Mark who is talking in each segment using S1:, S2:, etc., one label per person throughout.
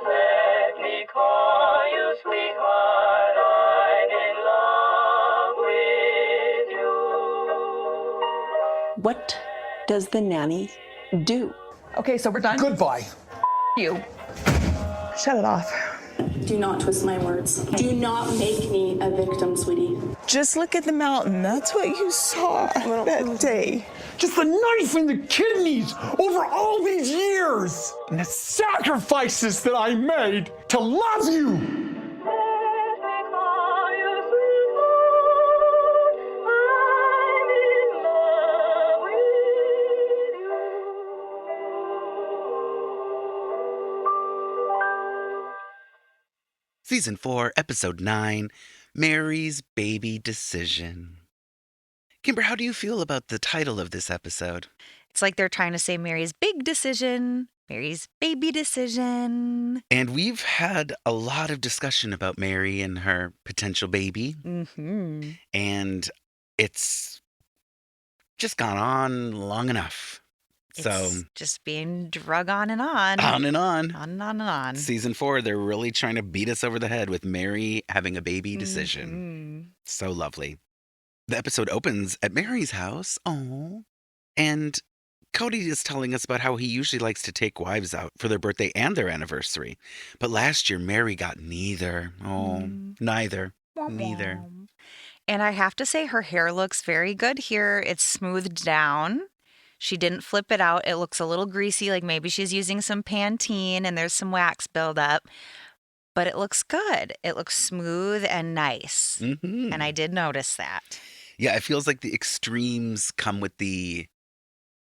S1: Let me call you sweetheart, I'm in love with you.
S2: What does the nanny do?
S3: Okay, so we're done.
S4: Goodbye.
S3: You. Shut it off.
S2: Do not twist my words. Do not make me a victim, sweetie.
S5: Just look at the mountain. That's what you saw that day.
S4: Just the knife in the kidneys over all these years and the sacrifices that I made to love you.
S1: Let me call you sweetheart, I'm in love with you.
S6: Season 4, Episode 9, Meri's Baby Decision. Kimber, how do you feel about the title of this episode?
S7: It's like they're trying to say Meri's big decision, Meri's baby decision.
S6: And we've had a lot of discussion about Meri and her potential baby.
S7: Mm-hmm.
S6: And it's just gone on long enough.
S7: It's just being drug on and on.
S6: On and on.
S7: On and on and on.
S6: Season 4, they're really trying to beat us over the head with Meri having a baby decision.
S7: Mm-hmm.
S6: So lovely. The episode opens at Meri's house. Oh. And Kody is telling us about how he usually likes to take wives out for their birthday and their anniversary. But last year, Meri got neither. Oh, neither. Neither.
S7: And I have to say, her hair looks very good here. It's smoothed down. She didn't flip it out. It looks a little greasy, like maybe she's using some Pantene and there's some wax buildup. But it looks good. It looks smooth and nice.
S6: Mm-hmm.
S7: And I did notice that.
S6: Yeah, it feels like the extremes come with the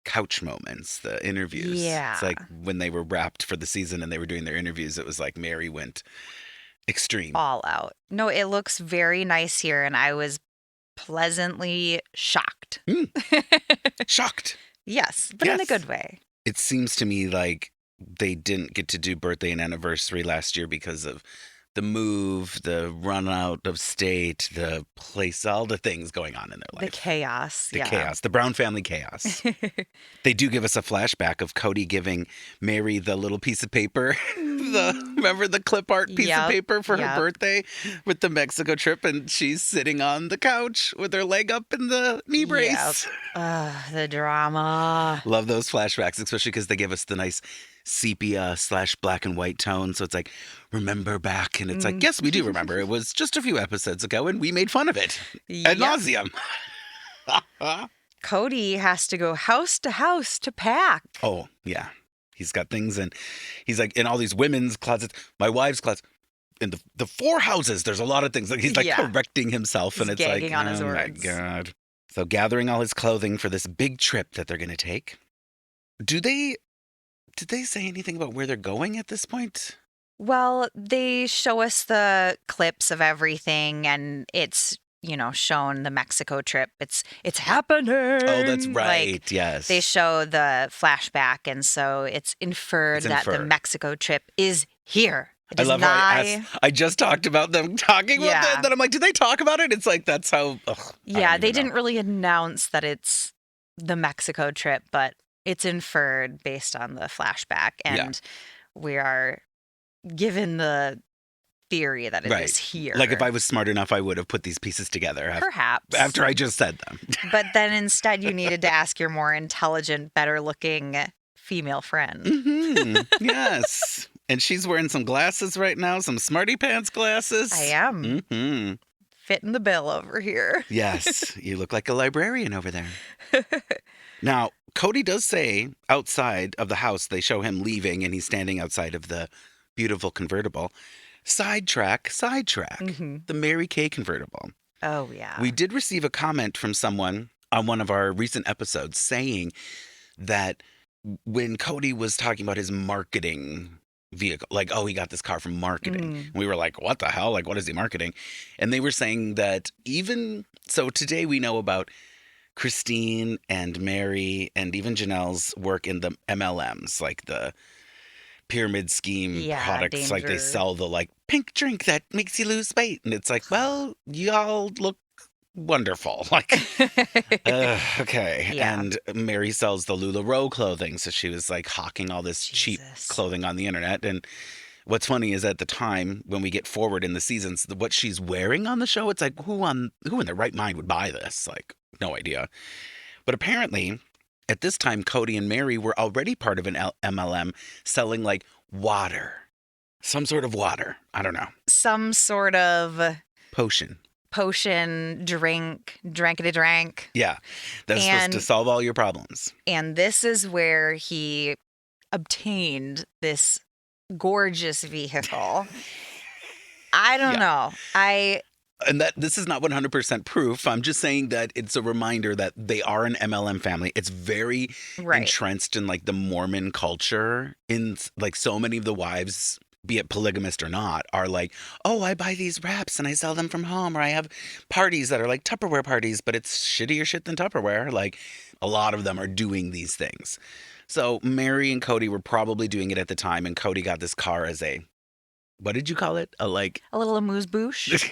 S6: couch moments, the interviews.
S7: Yeah.
S6: It's like when they were wrapped for the season and they were doing their interviews, it was like Meri went extreme.
S7: All out. No, it looks very nice here. And I was pleasantly shocked.
S6: Shocked.
S7: Yes, but in a
S6: Yes.
S7: good way.
S6: It seems to me like they didn't get to do birthday and anniversary last year because of the move, the run out of state, the place, all the things going on in their life.
S7: The chaos.
S6: The chaos, the Brown family chaos. They do give us a flashback of Kody giving Meri the little piece of paper. Remember the clip art piece of paper for her birthday with the Mexico trip, and she's sitting on the couch with her leg up in the knee brace.
S7: The drama.
S6: Love those flashbacks, especially because they give us the nice sepia/black and white tone. So it's like, remember back. And it's like, yes, we do remember. It was just a few episodes ago and we made fun of it ad nauseum.
S7: Kody has to go house to pack.
S6: Oh, yeah. He's got things, and he's like in all these women's closets, my wife's closet. In the 4 houses, there's a lot of things. Like he's like correcting himself,
S7: He's
S6: and it's like,
S7: on his
S6: oh my
S7: words.
S6: God. So gathering all his clothing for this big trip that they're going to take. Did they say anything about where they're going at this point?
S7: Well, they show us the clips of everything, and it's, shown the Mexico trip. It's happening.
S6: Oh, that's right.
S7: Like,
S6: yes.
S7: They show the flashback, and so it's inferred that the Mexico trip is here.
S6: I love how I just talked about them talking about that. Then I'm like, did they talk about it? It's like, that's how.
S7: They didn't really announce that it's the Mexico trip, but it's inferred based on the flashback. And we are given the theory that it is here.
S6: Like if I was smart enough, I would have put these pieces together.
S7: Perhaps.
S6: After I just said them.
S7: But then instead you needed to ask your more intelligent, better looking female friend.
S6: Mm-hmm. Yes. And she's wearing some glasses right now, some smarty pants glasses.
S7: I am.
S6: Mm-hmm.
S7: Fitting the bill over here.
S6: Yes. You look like a librarian over there. Now, Kody does say outside of the house, they show him leaving and he's standing outside of the beautiful convertible. Sidetrack, the Meri Kay convertible.
S7: Oh, yeah.
S6: We did receive a comment from someone on one of our recent episodes saying that when Kody was talking about his marketing vehicle, like, oh, he got this car from marketing. We were like, what the hell? Like, what is he marketing? And they were saying that so today we know about Christine and Meri and even Janelle's work in the MLMs, like the pyramid scheme products.
S7: Danger.
S6: Like they sell the like pink drink that makes you lose weight. And it's like, well, y'all look wonderful. Like, okay.
S7: Yeah.
S6: And Meri sells the LuLaRoe clothing. So she was like hawking all this cheap clothing on the internet. And what's funny is at the time when we get forward in the seasons, what she's wearing on the show, it's like, who in their right mind would buy this? Like, no idea. But apparently, at this time, Kody and Meri were already part of an MLM selling like water. Some sort of water. I don't know.
S7: Some sort of
S6: Potion.
S7: Drank.
S6: Yeah. That's supposed to solve all your problems.
S7: And this is where he obtained this gorgeous vehicle. I don't know.
S6: And that this is not 100% proof. I'm just saying that it's a reminder that they are an MLM family. It's very entrenched in like the Mormon culture. In like so many of the wives, be it polygamist or not, are like, oh, I buy these wraps and I sell them from home, or I have parties that are like Tupperware parties, but it's shittier shit than Tupperware. Like a lot of them are doing these things. So Meri and Kody were probably doing it at the time, and Kody got this car as a, what did you call it? A
S7: little amuse-bouche.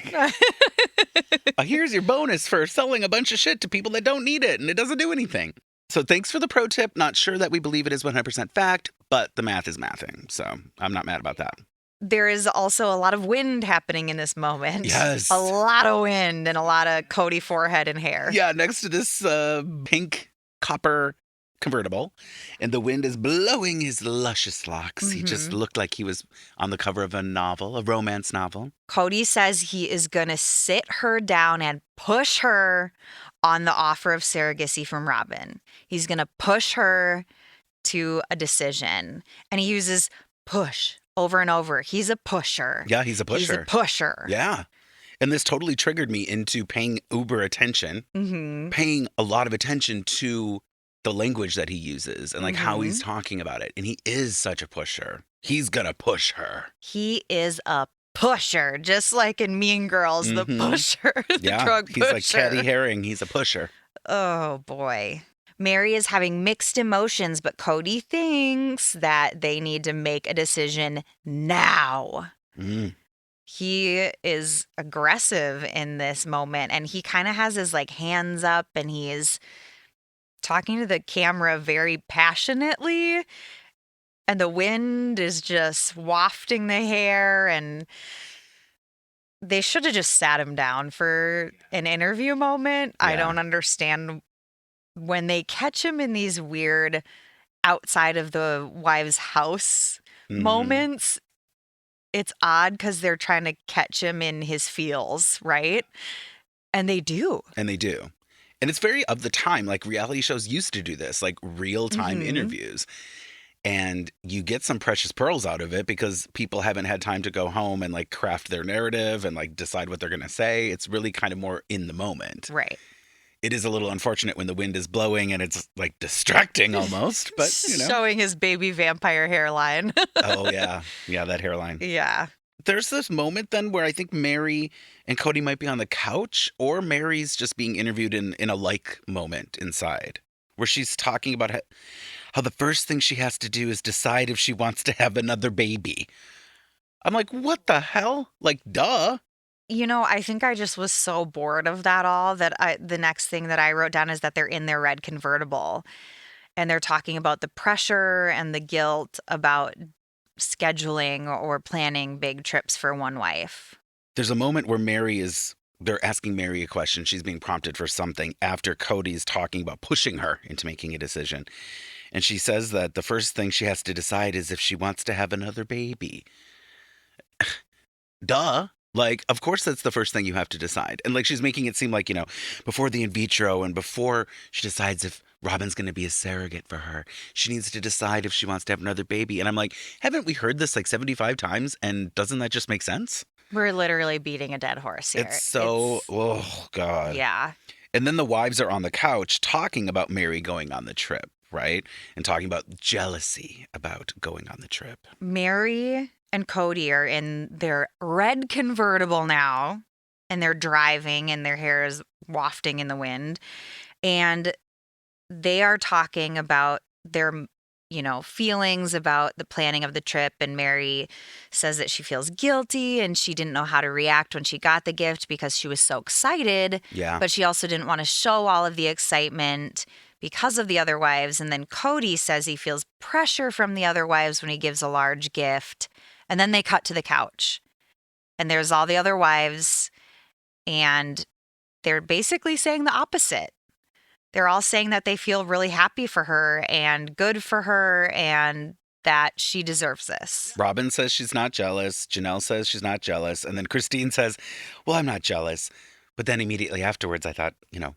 S6: Here's your bonus for selling a bunch of shit to people that don't need it, and it doesn't do anything. So thanks for the pro tip. Not sure that we believe it is 100% fact, but the math is mathing. So I'm not mad about that.
S7: There is also a lot of wind happening in this moment.
S6: Yes.
S7: A lot of wind and a lot of Kody forehead and hair.
S6: Yeah, next to this pink copper convertible, and the wind is blowing his luscious locks.
S7: Mm-hmm.
S6: He just looked like he was on the cover of a novel, a romance novel.
S7: Cody says he is going to sit her down and push her on the offer of surrogacy from Robyn. He's going to push her to a decision. And he uses push over and over. He's a pusher.
S6: Yeah, he's a pusher.
S7: He's a pusher.
S6: Yeah. And this totally triggered me into paying uber attention, paying a lot of attention to the language that he uses and like how he's talking about it. And he is such a pusher. He's going to push her.
S7: He is a pusher, just like in Mean Girls, the pusher, the drug pusher.
S6: He's like Caddy Herring. He's a pusher.
S7: Oh, boy. Meri is having mixed emotions, but Kody thinks that they need to make a decision now. He is aggressive in this moment, and he kind of has his like hands up, and he is talking to the camera very passionately, and the wind is just wafting the hair, and they should have just sat him down for an interview moment. I don't understand when they catch him in these weird outside of the wives' house moments. It's odd because they're trying to catch him in his feels, right? And they do.
S6: And it's very of the time, like reality shows used to do this, like real-time interviews. And you get some precious pearls out of it because people haven't had time to go home and like craft their narrative and like decide what they're going to say. It's really kind of more in the moment.
S7: Right.
S6: It is a little unfortunate when the wind is blowing and it's like distracting almost, but you know.
S7: Showing his baby vampire hairline.
S6: Oh, yeah. Yeah, that hairline.
S7: Yeah.
S6: There's this moment then where I think Meri and Kody might be on the couch, or Meri's just being interviewed in a like moment inside, where she's talking about how the first thing she has to do is decide if she wants to have another baby. I'm like, what the hell? Like, duh.
S7: You know, I think I just was so bored of that all that the next thing that I wrote down is that they're in their red convertible and they're talking about the pressure and the guilt about scheduling or planning big trips for one wife.
S6: There's a moment where they're asking Meri a question. She's being prompted for something after Kody's talking about pushing her into making a decision. And she says that the first thing she has to decide is if she wants to have another baby. Duh. Like, of course, that's the first thing you have to decide. And like, she's making it seem like, you know, before the in vitro and before she decides if Robyn's going to be a surrogate for her, she needs to decide if she wants to have another baby. And I'm like, haven't we heard this like 75 times? And doesn't that just make sense?
S7: We're literally beating a dead horse here.
S6: Oh, God.
S7: Yeah.
S6: And then the wives are on the couch talking about Meri going on the trip, right? And talking about jealousy about going on the trip.
S7: Meri and Kody are in their red convertible now, and they're driving, and their hair is wafting in the wind. And they are talking about their, you know, feelings about the planning of the trip. And Meri says that she feels guilty and she didn't know how to react when she got the gift because she was so excited.
S6: Yeah.
S7: But she also didn't want to show all of the excitement because of the other wives. And then Kody says he feels pressure from the other wives when he gives a large gift. And then they cut to the couch. And there's all the other wives. And they're basically saying the opposite. They're all saying that they feel really happy for her and good for her and that she deserves this.
S6: Robyn says she's not jealous. Janelle says she's not jealous. And then Christine says, well, I'm not jealous. But then immediately afterwards, I thought,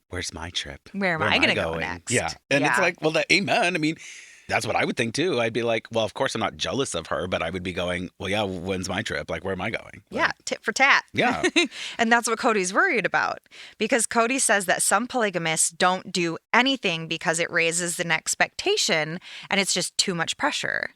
S6: where's my trip?
S7: Where am I going to go next?
S6: Yeah. And it's like, well, amen. I mean, that's what I would think too. I'd be like, well, of course I'm not jealous of her, but I would be going, well, yeah, when's my trip? Like, where am I going?
S7: Yeah, tit for tat.
S6: Yeah.
S7: And that's what Cody's worried about, because Kody says that some polygamists don't do anything because it raises an expectation and it's just too much pressure.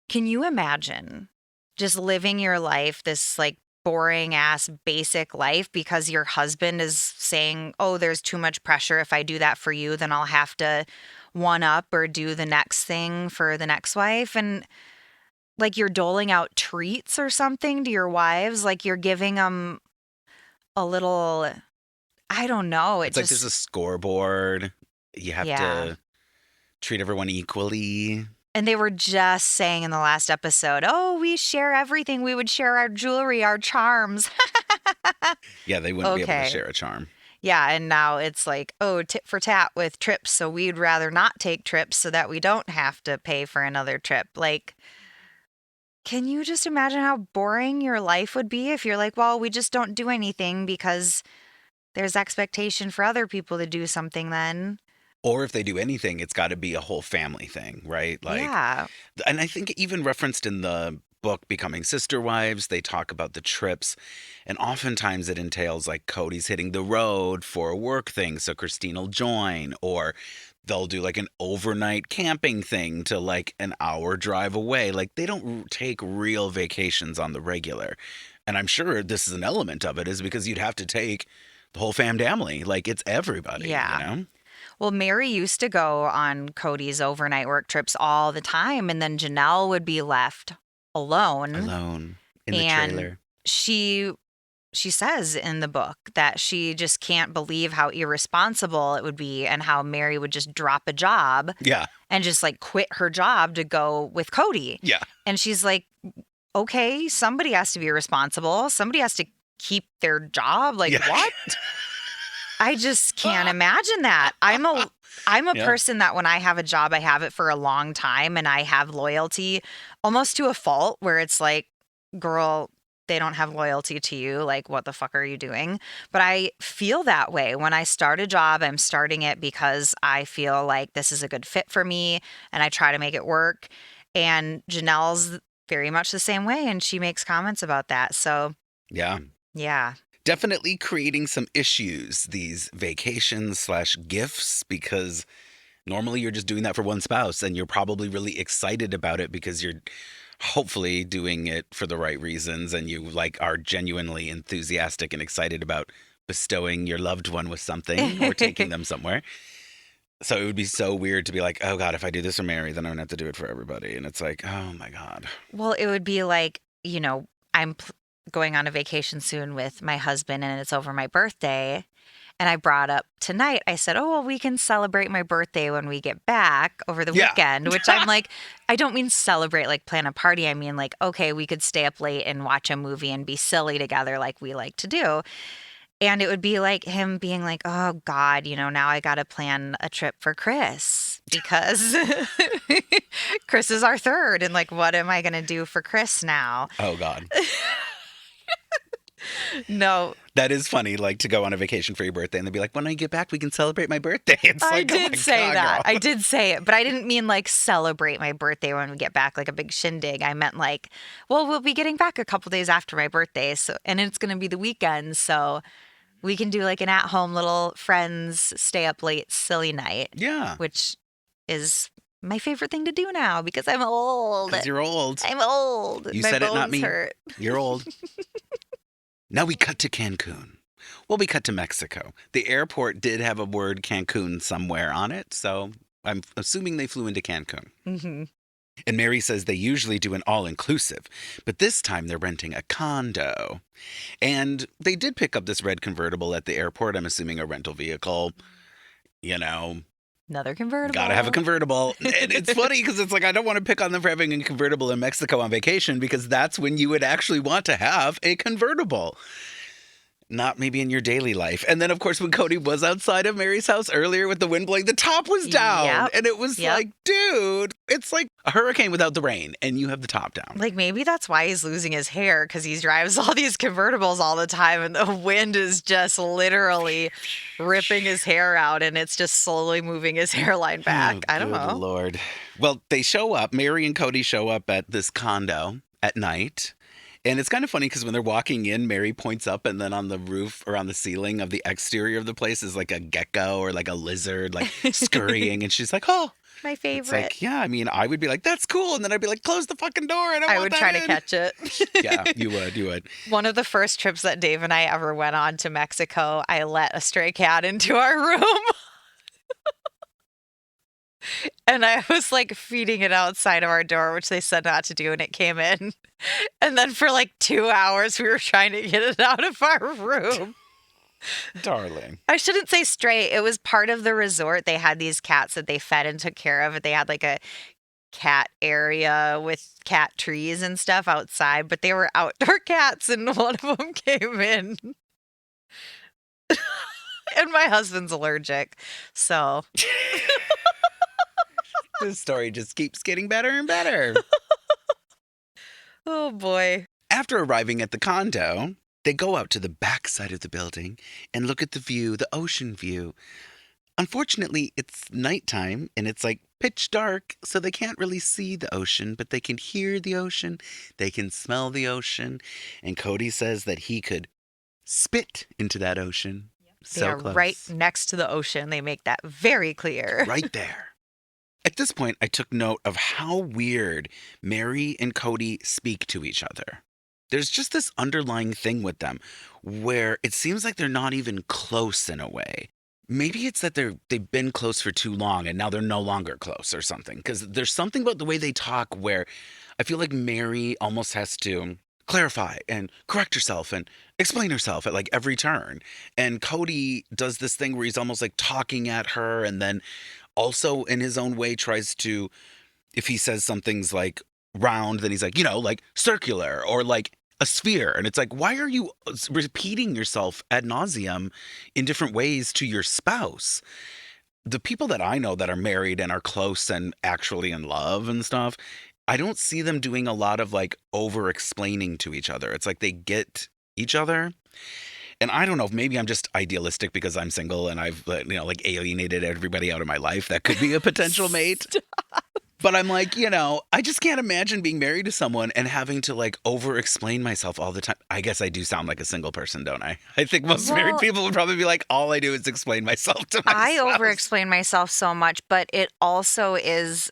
S7: Can you imagine just living your life, this like boring ass basic life, because your husband is saying, oh, there's too much pressure. If I do that for you, then I'll have to one up or do the next thing for the next wife. And like you're doling out treats or something to your wives, like you're giving them a little, I don't know.
S6: It's like there's a scoreboard. You have to treat everyone equally.
S7: And they were just saying in the last episode, oh, we share everything. We would share our jewelry, our charms.
S6: Yeah, they wouldn't be able to share a charm.
S7: Yeah, and now it's like, oh, tit for tat with trips. So we'd rather not take trips so that we don't have to pay for another trip. Like, can you just imagine how boring your life would be if you're like, well, we just don't do anything because there's expectation for other people to do something then?
S6: Or if they do anything, it's got to be a whole family thing, right? Like,
S7: yeah.
S6: And I think even referenced in the book Becoming Sister Wives, they talk about the trips, and oftentimes it entails like Kody's hitting the road for a work thing, so Christine will join, or they'll do like an overnight camping thing to like an hour drive away. Like they don't take real vacations on the regular. And I'm sure this is an element of it, is because you'd have to take the whole family. Like it's everybody,
S7: yeah. Well, Meri used to go on Kody's overnight work trips all the time, and then Janelle would be left alone
S6: in the trailer.
S7: She says in the book that she just can't believe how irresponsible it would be and how Meri would just drop a job and just like quit her job to go with Kody.
S6: Yeah.
S7: And she's like, okay, somebody has to be responsible. Somebody has to keep their job. Like what? I just can't imagine that. I'm a person that when I have a job, I have it for a long time and I have loyalty almost to a fault where it's like, girl, they don't have loyalty to you. Like, what the fuck are you doing? But I feel that way. When I start a job, I'm starting it because I feel like this is a good fit for me and I try to make it work. And Janelle's very much the same way. And she makes comments about that. So, yeah.
S6: Definitely creating some issues, these vacations/gifts, because normally you're just doing that for one spouse and you're probably really excited about it because you're hopefully doing it for the right reasons and you like are genuinely enthusiastic and excited about bestowing your loved one with something or taking them somewhere. So it would be so weird to be like, oh God, if I do this for Meri, then I'm going to have to do it for everybody. And it's like, oh my God.
S7: Well, it would be like, I'm going on a vacation soon with my husband and it's over my birthday. And I brought up tonight, I said, oh, well, we can celebrate my birthday when we get back over the weekend, which I'm like, I don't mean celebrate, like plan a party. I mean like, okay, we could stay up late and watch a movie and be silly together like we like to do. And it would be like him being like, oh God, now I got to plan a trip for Chris because Chris is our third. And like, what am I going to do for Chris now?
S6: Oh God.
S7: No.
S6: That is funny, like to go on a vacation for your birthday and they'd be like, when I get back, we can celebrate my birthday. It's
S7: I
S6: like,
S7: did
S6: oh
S7: say
S6: God,
S7: that.
S6: girl.
S7: I did say it, but I didn't mean like celebrate my birthday when we get back, like a big shindig. I meant like, well, we'll be getting back a couple days after my birthday. So, and it's going to be the weekend. So we can do like an at-home little friends stay up late silly night.
S6: Yeah.
S7: Which is my favorite thing to do now because I'm old.
S6: Because you're old.
S7: I'm old.
S6: You
S7: my
S6: said it, not
S7: bones
S6: me.
S7: Hurt.
S6: You're old. Now we cut to Cancun. Well, we cut to Mexico. The airport did have a word Cancun somewhere on it, so I'm assuming they flew into Cancun.
S7: Mm-hmm.
S6: And Meri says they usually do an all-inclusive, but this time they're renting a condo. And they did pick up this red convertible at the airport, I'm assuming a rental vehicle.
S7: Another convertible.
S6: Gotta have a convertible. And it's funny because it's like, I don't want to pick on them for having a convertible in Mexico on vacation because that's when you would actually want to have a convertible. Not maybe in your daily life. And then, of course, when Kody was outside of Meri's house earlier with the wind blowing, the top was down.
S7: Yep.
S6: And it was like, dude, it's like a hurricane without the rain, and you have the top down.
S7: Like, maybe that's why he's losing his hair, because he drives all these convertibles all the time, and the wind is just literally ripping his hair out, and it's just slowly moving his hairline back. I don't know.
S6: Lord. Well, they show up. Meri and Kody show up at this condo at night. And it's kind of funny because when they're walking in, Meri points up, and then on the roof or on the ceiling of the exterior of the place is like a gecko or like a lizard like scurrying. And she's like, oh,
S7: My favorite.
S6: it's like, yeah, I mean, I would be like, that's cool. And then I'd be like, close the fucking door. I don't
S7: I
S6: want
S7: would
S6: that
S7: try to
S6: in.
S7: catch it.
S6: Yeah, you would.
S7: One of the first trips that Dave and I ever went on to Mexico, I let a stray cat into our room. And I was like feeding it outside of our door, which they said not to do, and it came in. And then for like 2 hours, we were trying to get it out of our room.
S6: Darling.
S7: I shouldn't say stray. It was part of the resort. They had these cats that they fed and took care of. They had like a cat area with cat trees and stuff outside, but they were outdoor cats, and one of them came in. And my husband's allergic, so...
S6: This story just keeps getting better and better.
S7: Oh, boy.
S6: After arriving at the condo, they go out to the back side of the building and look at the view, the ocean view. Unfortunately, it's nighttime and it's like pitch dark, so they can't really see the ocean, but they can hear the ocean. They can smell the ocean. And Kody says that he could spit into that ocean.
S7: They
S6: So
S7: are
S6: close.
S7: right next to the ocean. They make that very clear.
S6: Right there. At this point, I took note of how weird Meri and Kody speak to each other. There's just this underlying thing with them where it seems like they're not even close in a way. Maybe it's that they've been close for too long and now they're no longer close or something. Because there's something about the way they talk where I feel like Meri almost has to clarify and correct herself and explain herself at like every turn. And Kody does this thing where he's almost like talking at her and then also in his own way tries to, if he says something's like round, then he's like, like circular or like a sphere. And it's like, why are you repeating yourself ad nauseum in different ways to your spouse? The people that I know that are married and are close and actually in love and stuff, I don't see them doing a lot of like over explaining to each other. It's like they get each other. And I don't know if maybe I'm just idealistic because I'm single and I've, like alienated everybody out of my life. That could be a potential mate. But I'm like, I just can't imagine being married to someone and having to like over explain myself all the time. I guess I do sound like a single person, don't I? I think most married people would probably be like, all I do is explain myself to myself.
S7: I over explain myself so much, but it also is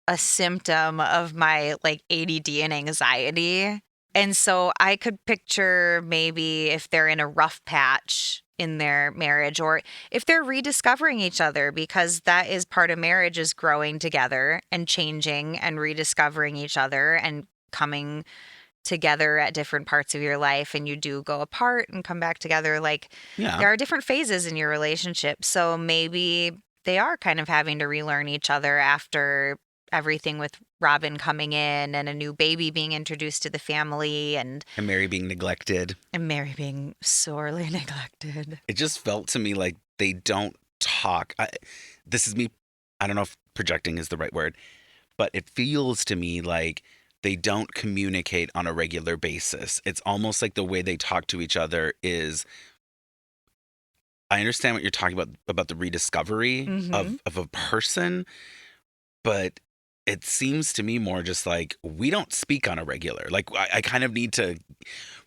S7: a symptom of my like ADD and anxiety. And so I could picture maybe if they're in a rough patch in their marriage or if they're rediscovering each other, because that is part of marriage, is growing together and changing and rediscovering each other and coming together at different parts of your life, and you do go apart and come back together. Like there are different phases in your relationship. So maybe they are kind of having to relearn each other after everything with Robyn coming in and a new baby being introduced to the family and
S6: Meri being neglected.
S7: And Meri being sorely neglected.
S6: It just felt to me like they don't talk. This is me. I don't know if projecting is the right word, but it feels to me like they don't communicate on a regular basis. It's almost like the way they talk to each other is, I understand what you're talking about the rediscovery of a person, but it seems to me more just like we don't speak on a regular. Like I kind of need to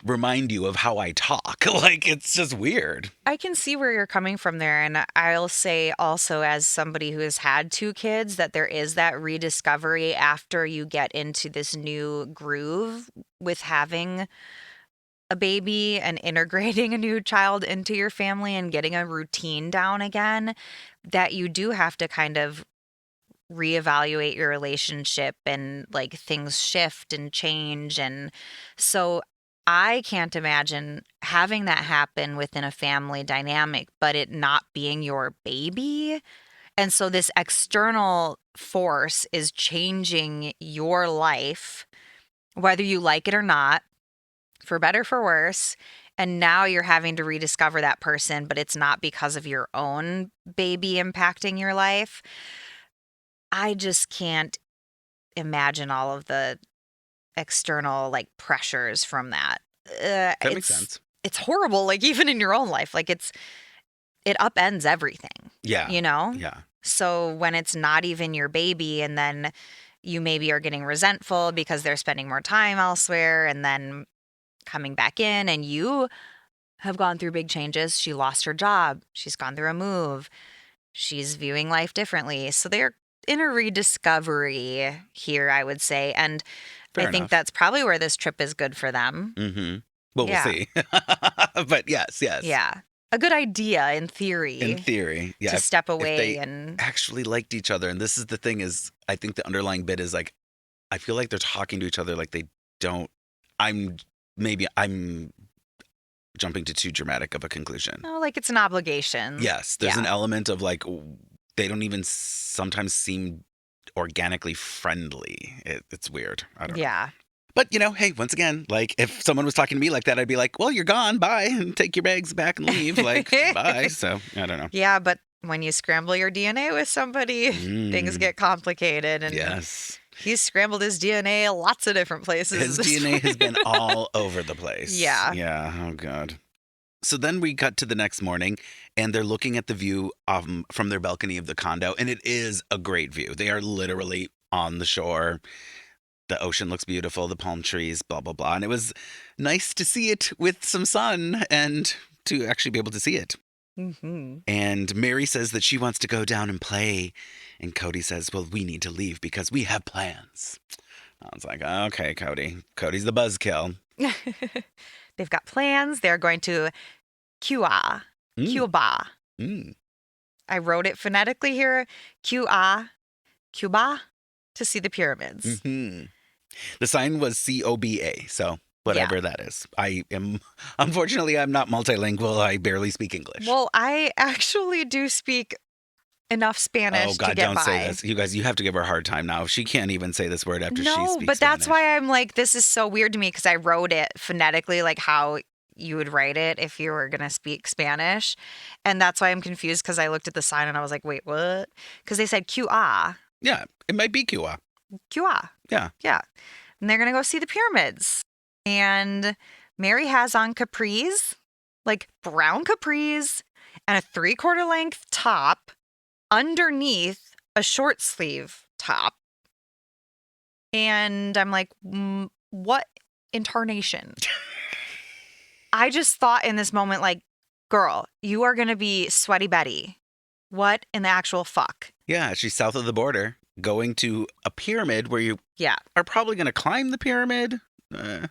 S6: remind you of how I talk. Like it's just weird.
S7: I can see where you're coming from there. And I'll say also, as somebody who has had 2 kids, that there is that rediscovery after you get into this new groove with having a baby and integrating a new child into your family and getting a routine down again, that you do have to kind of reevaluate your relationship and like things shift and change. And so I can't imagine having that happen within a family dynamic, but it not being your baby And so this external force is changing your life, whether you like it or not, for better, for worse. And now you're having to rediscover that person, but it's not because of your own baby impacting your life. I just can't imagine all of the external like pressures from that.
S6: That makes sense.
S7: It's horrible, like even in your own life, like it upends everything.
S6: Yeah.
S7: You know?
S6: Yeah.
S7: So when it's not even your baby and then you maybe are getting resentful because they're spending more time elsewhere and then coming back in, and you have gone through big changes. She lost her job. She's gone through a move. She's viewing life differently. So they're in a rediscovery here, I would say. And
S6: Fair
S7: I think
S6: enough.
S7: that's probably where this trip is good for them.
S6: Mm-hmm. Well,
S7: Yeah.
S6: we'll see. But yes.
S7: Yeah. A good idea in theory.
S6: In theory, yeah.
S7: To step
S6: if
S7: away
S6: they
S7: and
S6: actually liked each other, and this is the thing is, I think the underlying bit is like, I feel like they're talking to each other like they don't. I'm jumping to too dramatic of a conclusion.
S7: oh, like it's an obligation.
S6: Yes, there's
S7: Yeah.
S6: an element of like they don't even sometimes seem organically friendly. It's weird. I don't know.
S7: Yeah.
S6: But, hey, once again, like, if someone was talking to me like that, I'd be like, well, you're gone. Bye. And take your bags back and leave. Like, bye. So, I don't know.
S7: Yeah, but when you scramble your DNA with somebody, things get complicated. And
S6: Yes.
S7: he's scrambled his DNA lots of different places.
S6: His DNA has been all over the place.
S7: Yeah.
S6: Yeah. Oh, God. So then we cut to the next morning, and they're looking at the view from their balcony of the condo, and it is a great view. They are literally on the shore. The ocean looks beautiful, the palm trees, blah, blah, blah. And it was nice to see it with some sun and to actually be able to see it.
S7: Mm-hmm.
S6: And Meri says that she wants to go down and play. And Kody says, well, we need to leave because we have plans. I was like, okay, Kody. Cody's the buzzkill.
S7: They've got plans. They're going to Cuba.
S6: Mm.
S7: I wrote it phonetically here. Cuba, to see the pyramids.
S6: Mm-hmm. The sign was COBA, so whatever that is. Unfortunately, I'm not multilingual. I barely speak English.
S7: Well, I actually do speak enough Spanish
S6: Oh, God,
S7: to get
S6: don't
S7: by.
S6: say this. You guys, you have to give her a hard time now. She can't even say this word after she
S7: No,
S6: speaks
S7: but that's
S6: Spanish.
S7: why I'm like, this is so weird to me because I wrote it phonetically, like how you would write it if you were going to speak Spanish. And that's why I'm confused because I looked at the sign and I was like, wait, what? Because they said QA.
S6: Yeah, it might be QA.
S7: QA.
S6: Yeah.
S7: Yeah. And they're going to go see the pyramids. And Meri has on capris, like brown capris, and a 3/4 length top underneath a short sleeve top. And I'm like, what in tarnation? I just thought in this moment, like, girl, you are going to be Sweaty Betty. What in the actual fuck?
S6: Yeah, she's south of the border, going to a pyramid where you
S7: Yeah.
S6: are probably going to climb the pyramid. Yeah.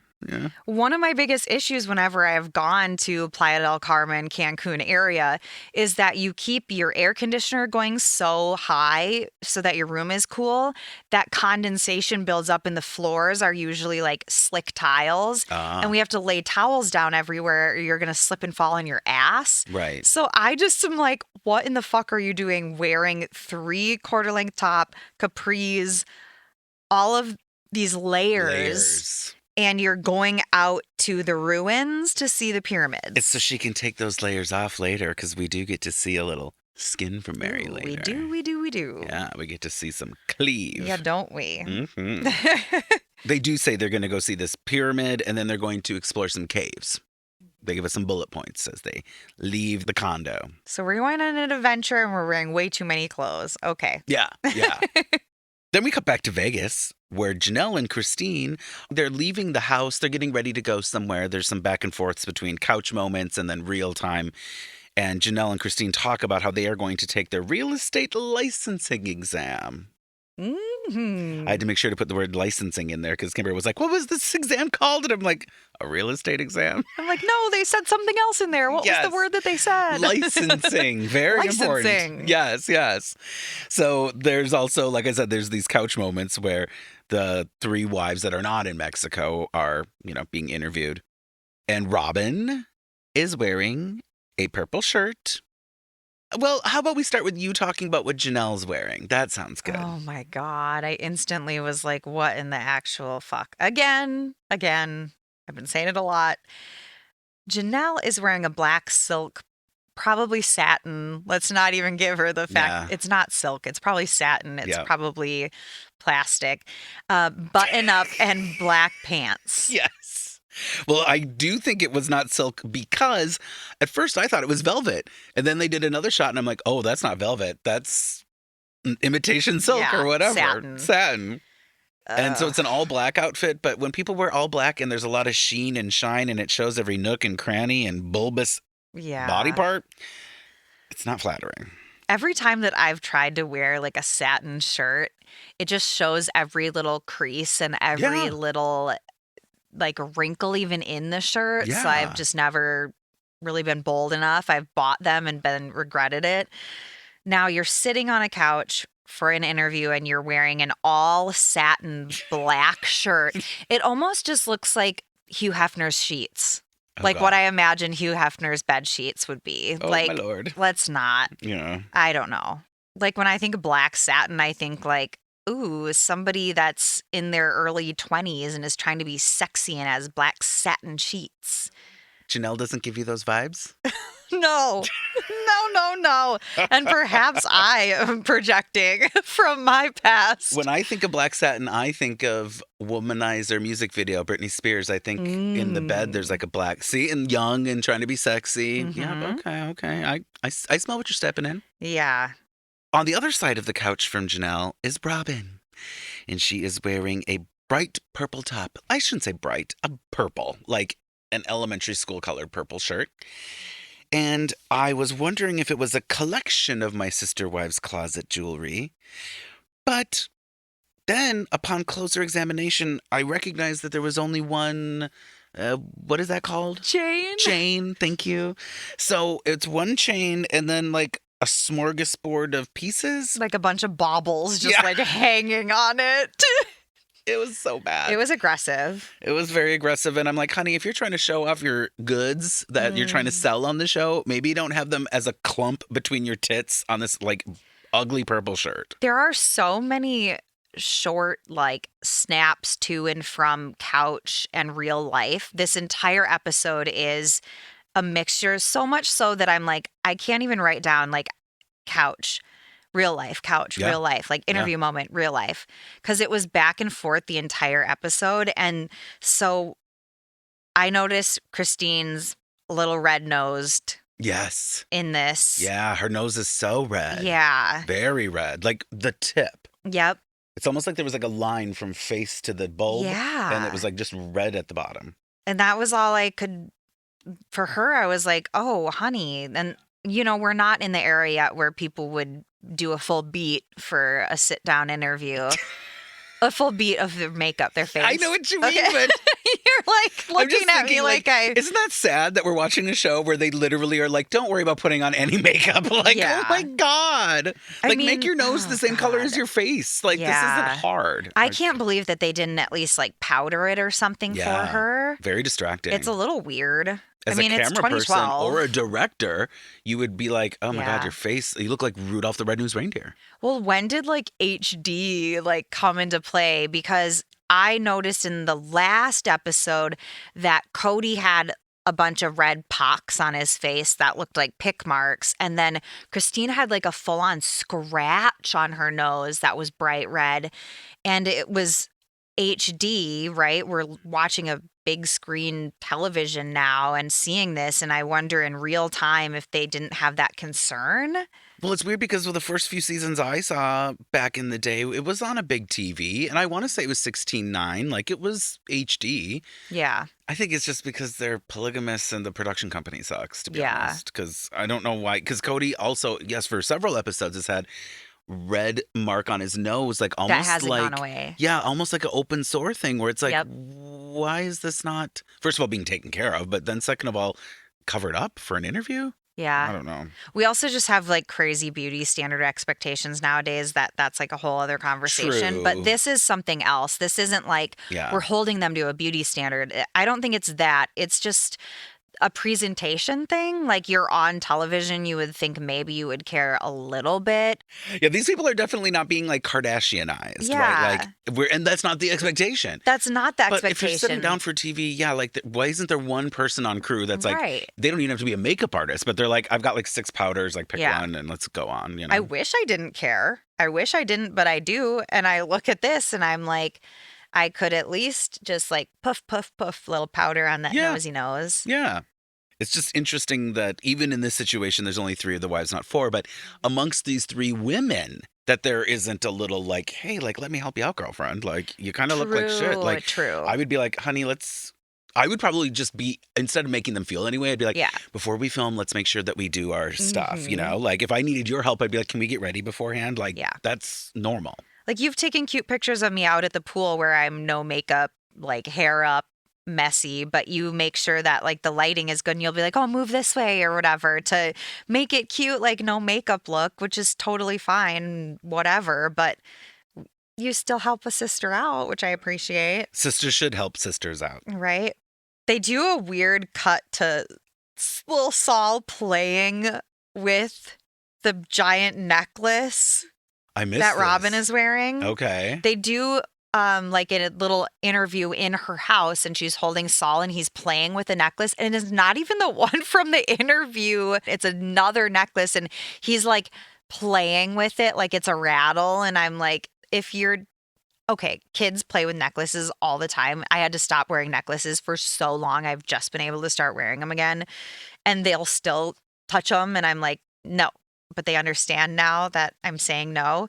S7: One of my biggest issues whenever I have gone to Playa del Carmen, Cancun area is that you keep your air conditioner going so high so that your room is cool that condensation builds up in the floors are usually like slick tiles. And we have to lay towels down everywhere or you're going to slip and fall on your ass.
S6: Right.
S7: So I just am like, what in the fuck are you doing wearing 3/4 length top, capris, all of these layers. And you're going out to the ruins to see the pyramids.
S6: It's so she can take those layers off later because we do get to see a little skin from Meri
S7: Ooh,
S6: later.
S7: We do.
S6: Yeah, we get to see some cleave.
S7: Yeah, don't we?
S6: Mm-hmm. They do say they're going to go see this pyramid and then they're going to explore some caves. They give us some bullet points as they leave the condo.
S7: So we're going on an adventure and we're wearing way too many clothes. Okay.
S6: Yeah. Then we cut back to Vegas, where Janelle and Christine, they're leaving the house. They're getting ready to go somewhere. There's some back and forths between couch moments and then real time. And Janelle and Christine talk about how they are going to take their real estate licensing exam.
S7: Mm-hmm.
S6: I had to make sure to put the word licensing in there because Kimber was like, what was this exam called? And I'm like, a real estate exam?
S7: I'm like, no, they said something else in there. What was the word that they said?
S6: Licensing. Very important. Yes. So there's also, like I said, there's these couch moments where the three wives that are not in Mexico are, being interviewed. And Robyn is wearing a purple shirt, Well, how about we start with you talking about what Janelle's wearing? That sounds good.
S7: Oh my God. I instantly was like, what in the actual fuck? Again. I've been saying it a lot. Janelle is wearing a black silk, probably satin. Let's not even give her the fact it's not silk. It's probably satin. It's probably plastic. Button up and black pants.
S6: Yes. Well, I do think it was not silk because at first I thought it was velvet. And then they did another shot and I'm like, oh, that's not velvet. That's imitation silk or whatever. Satin. And so it's an all black outfit. But when people wear all black and there's a lot of sheen and shine and it shows every nook and cranny and bulbous body part, it's not flattering.
S7: Every time that I've tried to wear like a satin shirt, it just shows every little crease and every little like wrinkle even in the shirt. So I've just never really been bold enough. I've bought them and been regretted it. Now you're sitting on a couch for an interview and you're wearing an all satin black shirt. It almost just looks like Hugh Hefner's sheets. What I imagine Hugh Hefner's bed sheets would be.
S6: Oh, my Lord.
S7: Let's not.
S6: Yeah.
S7: I don't know. Like when I think of black satin, I think like, ooh, somebody that's in their early 20s and is trying to be sexy and has black satin sheets.
S6: Janelle doesn't give you those vibes?
S7: No. And perhaps I am projecting from my past.
S6: When I think of black satin, I think of Womanizer music video, Britney Spears. I think in the bed there's like a black, and young and trying to be sexy. Yeah, okay. I smell what you're stepping in.
S7: Yeah.
S6: On the other side of the couch from Janelle is Robyn. And she is wearing a bright purple top. I shouldn't say bright, a purple, like an elementary school colored purple shirt. And I was wondering if it was a collection of my sister wives' closet jewelry. But then, upon closer examination, I recognized that there was only one, what is that called?
S7: Chain.
S6: Chain, thank you. So it's one chain and then like a smorgasbord of pieces.
S7: Like a bunch of baubles just like hanging on it.
S6: It was so bad.
S7: It was aggressive.
S6: It was very aggressive. And I'm like, honey, if you're trying to show off your goods that you're trying to sell on the show, maybe you don't have them as a clump between your tits on this like ugly purple shirt.
S7: There are so many short like snaps to and from couch and real life. This entire episode is a mixture, so much so that I'm like, I can't even write down like couch. Real life, couch, real life, like interview moment, real life. Because it was back and forth the entire episode. And so I noticed Christine's a little red-nosed.
S6: Yes.
S7: In this.
S6: Yeah, her nose is so red.
S7: Yeah.
S6: Very red. Like the tip.
S7: Yep.
S6: It's almost like there was like a line from face to the bulb.
S7: Yeah.
S6: And it was like just red at the bottom.
S7: And that was all I could, for her, I was like, oh, honey. And, you know, we're not in the area where people would do a full beat for a sit-down interview. A full beat of their makeup, their face.
S6: I know what you mean, but
S7: you're like looking at me like I...
S6: Isn't that sad that we're watching a show where they literally are like, don't worry about putting on any makeup? Like, oh my God. Like, make your nose the same color as your face. Like, this isn't hard.
S7: I can't believe that they didn't at least like powder it or something for her.
S6: Very distracting.
S7: It's a little weird.
S6: As a camera person or a director, you would be like, oh my God, your face, you look like Rudolph the Red-Nosed Reindeer.
S7: Well, when did like HD like come into play? Because I noticed in the last episode that Kody had a bunch of red pocks on his face that looked like pick marks. And then Christina had like a full-on scratch on her nose that was bright red. And it was HD, right? We're watching a big screen television now and seeing this, and I wonder in real time if they didn't have that concern.
S6: Well, it's weird because with the first few seasons I saw back in the day, it was on a big TV, and I want to say it was 16:9, like it was HD.
S7: Yeah.
S6: I think it's just because they're polygamous and the production company sucks, to be honest. Because I don't know why. Because Kody also, yes, for several episodes has had red mark on his nose, like almost
S7: that hasn't
S6: like
S7: gone away.
S6: Yeah, almost like an open sore thing where it's like, why is this not, first of all, being taken care of, but then second of all, covered up for an interview?
S7: Yeah.
S6: I don't know.
S7: We also just have like crazy beauty standard expectations nowadays that's like a whole other conversation.
S6: True.
S7: But this is something else. This isn't like we're holding them to a beauty standard. I don't think it's that. It's just a presentation thing. Like you're on television, you would think maybe you would care a little bit.
S6: Yeah, these people are definitely not being like Kardashianized,
S7: Yeah.
S6: right? Like and that's not the expectation.
S7: That's not the
S6: But
S7: expectation.
S6: if you're sitting down for TV, yeah, like why isn't there one person on crew that's like,
S7: Right.
S6: they don't even have to be a makeup artist, but they're like, I've got like 6 powders, like pick one and let's go on. You know?
S7: I wish I didn't care. I wish I didn't, but I do. And I look at this and I'm like, I could at least just like puff, puff, puff, little powder on that nosy nose.
S6: Yeah. It's just interesting that even in this situation, there's only 3 of the wives, not 4. But amongst these 3 women, that there isn't a little like, hey, like, let me help you out, girlfriend. Like, you kind of look like shit. Like,
S7: True.
S6: I would be like, honey, I would probably just be, instead of making them feel anyway, I'd be like, before we film, let's make sure that we do our stuff, you know? Like, if I needed your help, I'd be like, can we get ready beforehand? Like, that's normal.
S7: Like, you've taken cute pictures of me out at the pool where I'm no makeup, like, hair up, messy, but you make sure that, like, the lighting is good and you'll be like, oh, move this way or whatever to make it cute, like, no makeup look, which is totally fine, whatever, but you still help a sister out, which I appreciate.
S6: Sisters should help sisters out.
S7: Right? They do a weird cut to little Saul playing with the giant necklace
S6: I missed
S7: that
S6: this.
S7: Robyn is wearing.
S6: Okay.
S7: They do like a little interview in her house and she's holding Saul and he's playing with the necklace and it's not even the one from the interview. It's another necklace and he's like playing with it like it's a rattle and I'm like, if you're okay, kids play with necklaces all the time. I had to stop wearing necklaces for so long. I've just been able to start wearing them again and they'll still touch them and I'm like, no. But they understand now that I'm saying no.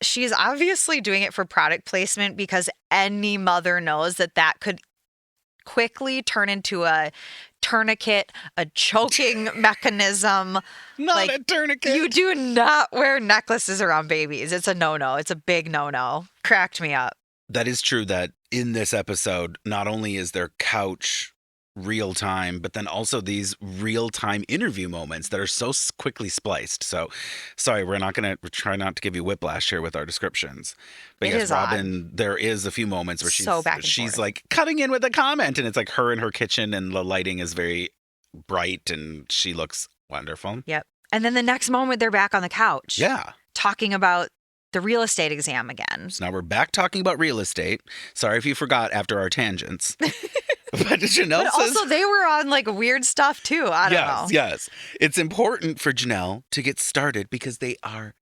S7: She's obviously doing it for product placement because any mother knows that that could quickly turn into a tourniquet, a choking mechanism.
S6: Not
S7: like,
S6: a tourniquet.
S7: You do not wear necklaces around babies. It's a no-no. It's a big no-no. Cracked me up.
S6: That is true that in this episode, not only is there couch real time, but then also these real time interview moments that are so quickly spliced. So, sorry, we're try not to give you whiplash here with our descriptions. But yes, Robyn, there is a few moments where she's like cutting in with a comment, and it's like her in her kitchen, and the lighting is very bright, and she looks wonderful.
S7: Yep. And then the next moment, they're back on the couch.
S6: Yeah.
S7: Talking about the real estate exam again.
S6: So now we're back talking about real estate. Sorry if you forgot after our tangents. But Janelle says,
S7: also they were on like weird stuff too. I don't know.
S6: Yes. It's important for Janelle to get started because they are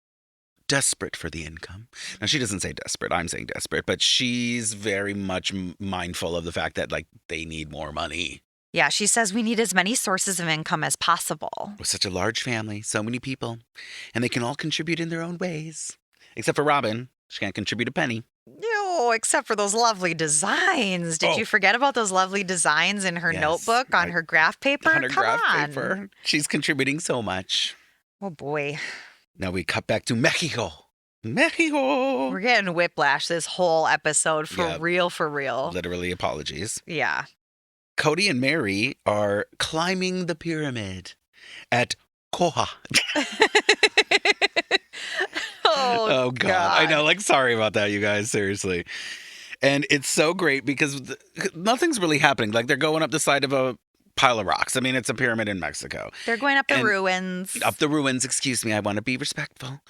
S6: desperate for the income. Now, she doesn't say desperate. I'm saying desperate. But she's very much mindful of the fact that like they need more money.
S7: Yeah, she says we need as many sources of income as possible.
S6: With such a large family, so many people, and they can all contribute in their own ways. Except for Robyn. She can't contribute a penny.
S7: No, except for those lovely designs. Did you forget about those lovely designs in her notebook on her graph paper?
S6: On her graph paper. She's contributing so much.
S7: Oh, boy.
S6: Now we cut back to Mexico. Mexico.
S7: We're getting whiplash this whole episode for real, for real.
S6: Literally, apologies.
S7: Yeah.
S6: Kody and Meri are climbing the pyramid at Koha. Oh, God. I know. Like, sorry about that, you guys. Seriously. And it's so great because nothing's really happening. Like, they're going up the side of a pile of rocks. I mean, it's a pyramid in Mexico.
S7: They're going up the ruins.
S6: Up the ruins. Excuse me. I want to be respectful.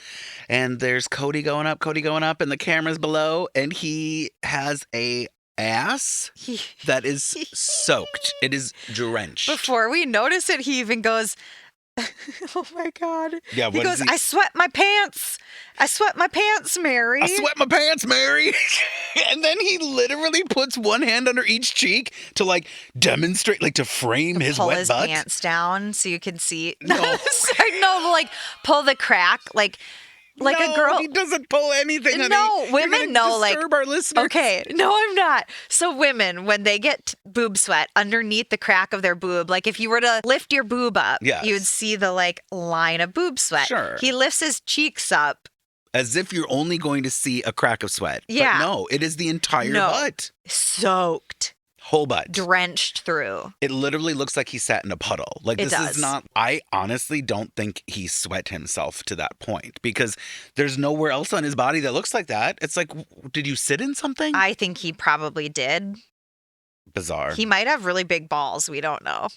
S6: And there's Kody going up, and the camera's below. And he has a ass that is soaked. It is drenched.
S7: Before we notice it, he even goes, oh my God.
S6: Yeah,
S7: he goes, I sweat my pants. I sweat my pants, Meri.
S6: I sweat my pants, Meri. And then he literally puts one hand under each cheek to like demonstrate, like to frame his wet butt.
S7: Pull his pants down so you can see.
S6: No.
S7: I know, like pull the crack, like
S6: no,
S7: a girl.
S6: He doesn't pull anything.
S7: No, women know, like,
S6: disturb our listeners.
S7: Okay, no, I'm not. So women, when they get boob sweat underneath the crack of their boob, like if you were to lift your boob up, you'd see the like line of boob sweat.
S6: Sure.
S7: He lifts his cheeks up.
S6: As if you're only going to see a crack of sweat.
S7: Yeah.
S6: But no, it is the entire butt.
S7: Soaked.
S6: Whole butt.
S7: Drenched through.
S6: It literally looks like he sat in a puddle. Like this is not, I honestly don't think he sweat himself to that point because there's nowhere else on his body that looks like that. It's like, did you sit in something?
S7: I think he probably did.
S6: Bizarre.
S7: He might have really big balls. We don't know.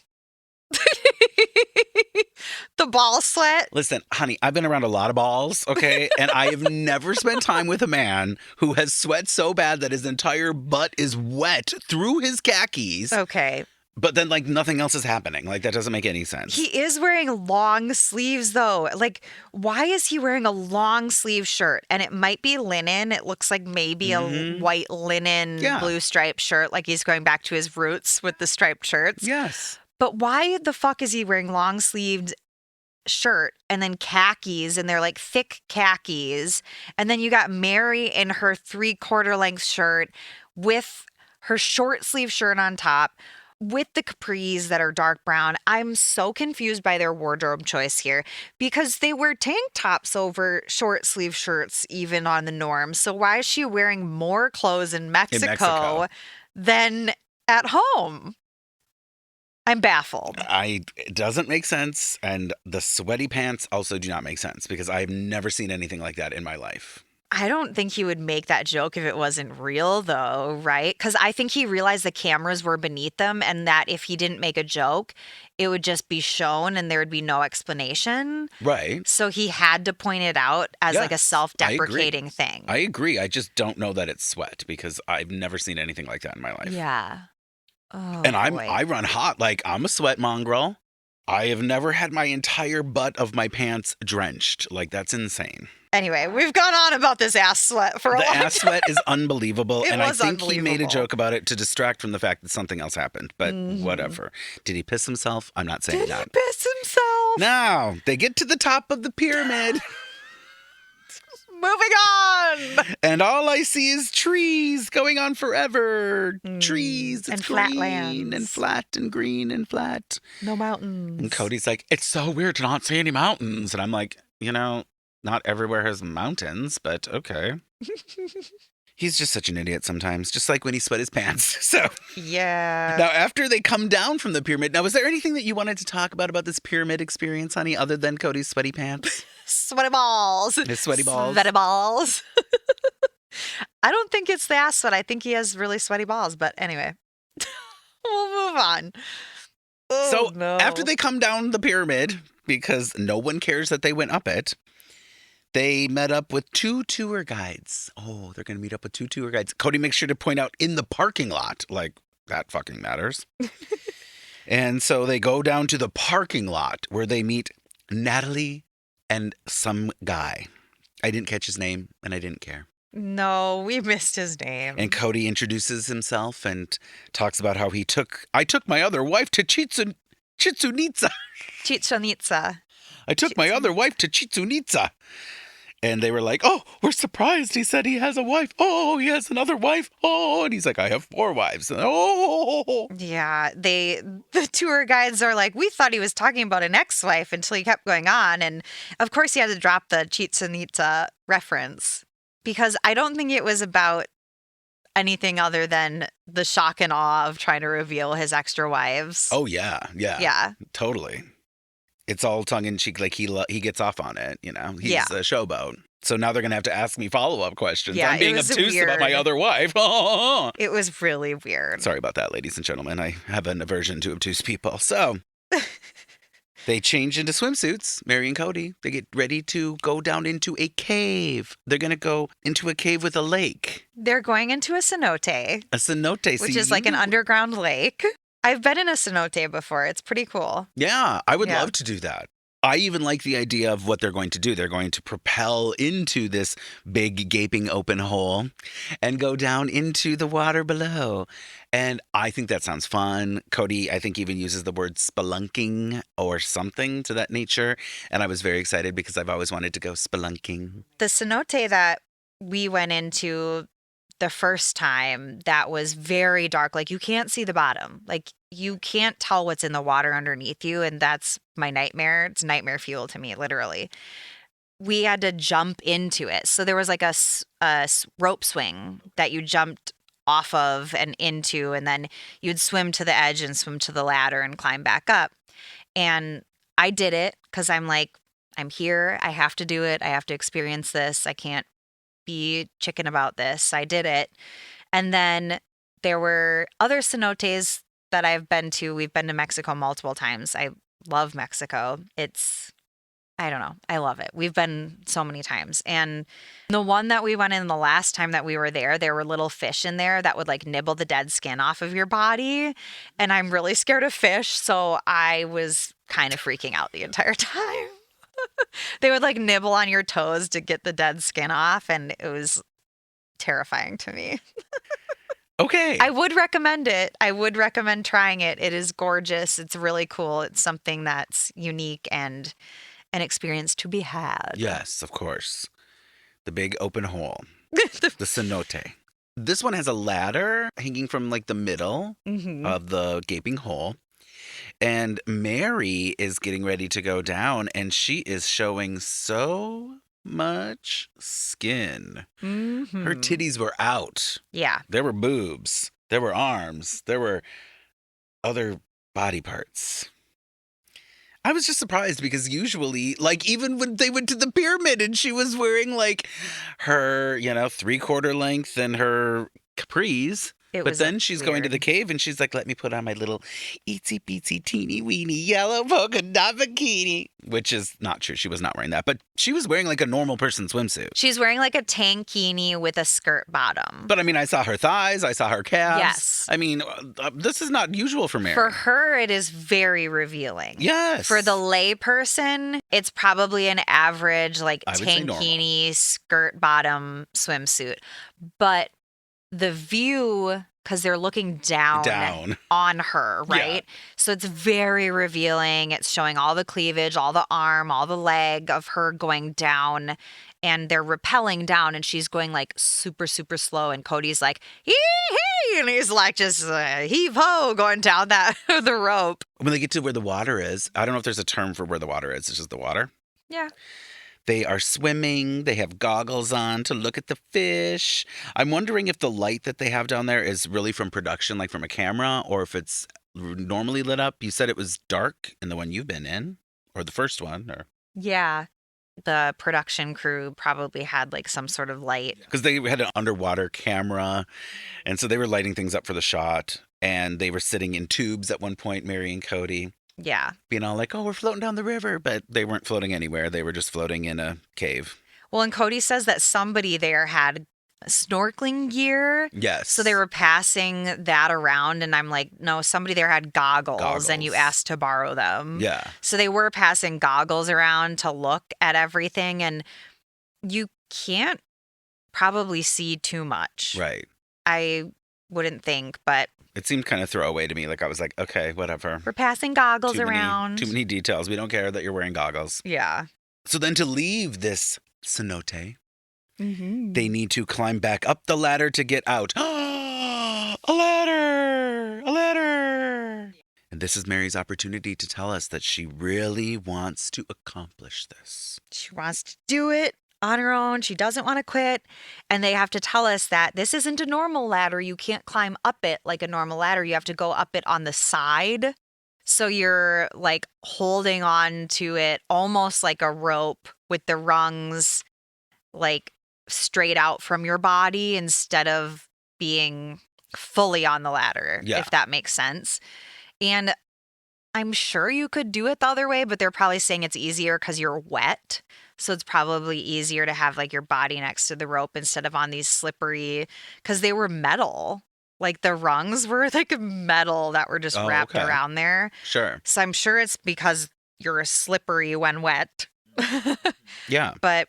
S7: The ball sweat.
S6: Listen, honey, I've been around a lot of balls, okay? And I have never spent time with a man who has sweat so bad that his entire butt is wet through his khakis.
S7: Okay.
S6: But then, like, nothing else is happening. Like, that doesn't make any sense.
S7: He is wearing long sleeves, though. Like, why is he wearing a long sleeve shirt? And it might be linen. It looks like maybe a white linen blue striped shirt, like he's going back to his roots with the striped shirts.
S6: Yes.
S7: But why the fuck is he wearing long sleeved shirt and then khakis, and they're like thick khakis? And then you got Meri in her 3/4 length shirt with her short sleeve shirt on top, with the capris that are dark brown. I'm so confused by their wardrobe choice here because they wear tank tops over short sleeve shirts even on the norm. So why is she wearing more clothes in Mexico than at home? I'm baffled.
S6: It doesn't make sense. And the sweaty pants also do not make sense because I've never seen anything like that in my life.
S7: I don't think he would make that joke if it wasn't real, though, right? Because I think he realized the cameras were beneath them and that if he didn't make a joke, it would just be shown and there would be no explanation.
S6: Right.
S7: So he had to point it out as like a self-deprecating thing.
S6: I agree. I just don't know that it's sweat because I've never seen anything like that in my life.
S7: Yeah. Oh,
S6: and
S7: boy.
S6: I run hot. Like, I'm a sweat mongrel. I have never had my entire butt of my pants drenched. Like, that's insane.
S7: Anyway, we've gone on about this ass sweat for a long time.
S6: The ass sweat is unbelievable.
S7: It
S6: and I
S7: was
S6: think he made a
S7: unbelievable.
S6: joke about it to distract from the fact that something else happened. But whatever. Did he piss himself? I'm not saying
S7: Did
S6: that.
S7: he piss himself?
S6: Now, they get to the top of the pyramid.
S7: Moving on.
S6: And all I see is trees going on forever. Trees. It's
S7: And
S6: green
S7: flatlands.
S6: and flat and green and flat.
S7: No mountains.
S6: And Cody's like, it's so weird to not see any mountains. And I'm like, not everywhere has mountains, but okay. He's just such an idiot sometimes, just like when he sweat his pants. So
S7: Yeah.
S6: now after they come down from the pyramid, now was there anything that you wanted to talk about this pyramid experience, honey, other than Cody's sweaty pants?
S7: Sweaty balls.
S6: His sweaty balls?
S7: Sweaty balls. I don't think it's the ass sweat. I think he has really sweaty balls. But anyway, we'll move on. Oh,
S6: So
S7: no.
S6: after they come down the pyramid, because no one cares that they went up it, they met up with 2 tour guides. Oh, they're going to meet up with 2 tour guides. Kody makes sure to point out in the parking lot, like that fucking matters. And so they go down to the parking lot where they meet Natalie and some guy. I didn't catch his name and I didn't care.
S7: No, we missed his name.
S6: And Kody introduces himself and talks about how I took my other wife to Chitsunitsa.
S7: Chichonitsa.
S6: I took my other wife to Chitsunitsa. And they were like, oh, we're surprised. He said he has a wife. Oh, he has another wife. Oh, and he's like, I have 4 wives. Oh.
S7: Yeah, the tour guides are like, we thought he was talking about an ex-wife until he kept going on. And of course he had to drop the Chichonitsa reference because I don't think it was about anything other than the shock and awe of trying to reveal his extra wives.
S6: Oh, yeah.
S7: Yeah.
S6: Totally. It's all tongue-in-cheek, like he gets off on it, He's
S7: Yeah.
S6: a showboat. So now they're going to have to ask me follow-up questions.
S7: Yeah,
S6: I'm being
S7: it was
S6: obtuse about my
S7: weird.
S6: other wife.
S7: It was really weird.
S6: Sorry about that, ladies and gentlemen. I have an aversion to obtuse people. So they change into swimsuits, Meri and Kody. They get ready to go down into a cave. They're going to go into a cave with a lake.
S7: They're going into a cenote,
S6: A cenote.
S7: which is like an underground lake. I've been in a cenote before. It's pretty cool.
S6: Yeah, I would
S7: Yeah.
S6: love to do that. I even like the idea of what they're going to do. They're going to propel into this big gaping open hole and go down into the water below. And I think that sounds fun. Kody, I think, even uses the word spelunking or something to that nature. And I was very excited because I've always wanted to go spelunking.
S7: The cenote that we went into the first time, that was very dark. Like, you can't see the bottom. Like, you can't tell what's in the water underneath you. And that's my nightmare. It's nightmare fuel to me, literally. We had to jump into it. So there was like a rope swing that you jumped off of and into, and then you'd swim to the edge and swim to the ladder and climb back up. And I did it because I'm like, I'm here. I have to do it. I have to experience this. I can't be chicken about this. I did it. And then there were other cenotes that I've been to. We've been to Mexico multiple times. I love Mexico. I don't know. I love it. We've been so many times. And the one that we went in the last time that we were there were little fish in there that would like nibble the dead skin off of your body. And I'm really scared of fish. So I was kind of freaking out the entire time. They would like nibble on your toes to get the dead skin off. And it was terrifying to me.
S6: Okay.
S7: I would recommend it. I would recommend trying it. It is gorgeous. It's really cool. It's something that's unique and an experience to be had.
S6: Yes, of course. The big open hole. The cenote. This one has a ladder hanging from like the middle of the gaping hole. And Meri is getting ready to go down, and she is showing so much skin. Her titties were out.
S7: Yeah.
S6: There were boobs. There were arms. There were other body parts. I was just surprised because usually, like, even when they went to the pyramid and she was wearing, like, her, 3/4 length and her capris. But then she's going to the cave and she's like, let me put on my little itsy bitsy teeny weeny yellow polka dot bikini. Which is not true. She was not wearing that. But she was wearing like a normal person swimsuit.
S7: She's wearing like a tankini with a skirt bottom.
S6: But I mean, I saw her thighs. I saw her calves.
S7: Yes.
S6: I mean, this is not usual for Meri.
S7: For her, it is very revealing.
S6: Yes.
S7: For the lay person, it's probably an average like
S6: I would say
S7: tankini skirt bottom swimsuit. But the view, because they're looking down on her, right?
S6: Yeah.
S7: So it's very revealing. It's showing all the cleavage, all the arm, all the leg of her going down. And they're rappelling down, and she's going like super, super slow. And Kody's like, hee-hee! And he's like just heave-ho going down the rope.
S6: When they get to where the water is, I don't know if there's a term for where the water is. It's just the water.
S7: Yeah.
S6: They are swimming. They have goggles on to look at the fish. I'm wondering if the light that they have down there is really from production, like from a camera, or if it's normally lit up. You said it was dark in the one you've been in, or the first one, or
S7: Yeah. The production crew probably had like some sort of light.
S6: because they had an underwater camera, and so they were lighting things up for the shot. And they were sitting in tubes at one point, Meri and Kody.
S7: Yeah.
S6: Being all like, oh, we're floating down the river. But they weren't floating anywhere. They were just floating in a cave.
S7: Well, and Kody says that somebody there had snorkeling gear.
S6: Yes.
S7: So they were passing that around. And I'm like, no, somebody there had goggles. And you asked to borrow them.
S6: Yeah.
S7: So they were passing goggles around to look at everything. And you can't probably see too much.
S6: Right.
S7: I wouldn't think, but
S6: It seemed kind of throwaway to me. Like I was like, okay, whatever.
S7: we're passing goggles around.
S6: Too many details. We don't care that you're wearing goggles.
S7: Yeah.
S6: So then to leave this cenote,
S7: Mm-hmm.
S6: they need to climb back up the ladder to get out. A ladder! A ladder! And this is Meri's opportunity to tell us that she really wants to accomplish this.
S7: She wants to do it on her own. She doesn't want to quit. And they have to tell us that this isn't a normal ladder. You can't climb up it like a normal ladder. You have to go up it on the side. So you're like holding on to it almost like a rope with the rungs like straight out from your body instead of being fully on the ladder,
S6: Yeah.
S7: if that makes sense. And I'm sure you could do it the other way, but they're probably saying it's easier because you're wet. So it's probably easier to have like your body next to the rope instead of on these slippery, because they were metal. Like the rungs were like metal that were just wrapped
S6: okay.
S7: around there.
S6: Sure.
S7: So I'm sure it's because you're slippery when wet.
S6: Yeah.
S7: But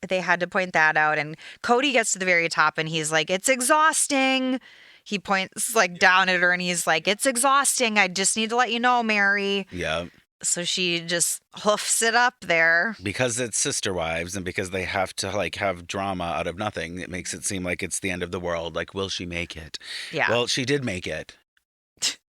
S7: they had to point that out. And Kody gets to the very top and he's like, it's exhausting. He points like down at her and he's like, it's exhausting. I just need to let you know, Meri.
S6: Yeah.
S7: So she just hoofs it up there.
S6: Because it's sister wives and because they have to like have drama out of nothing, it makes it seem like it's the end of the world. Like, will she make it?
S7: Yeah.
S6: Well, she did make it.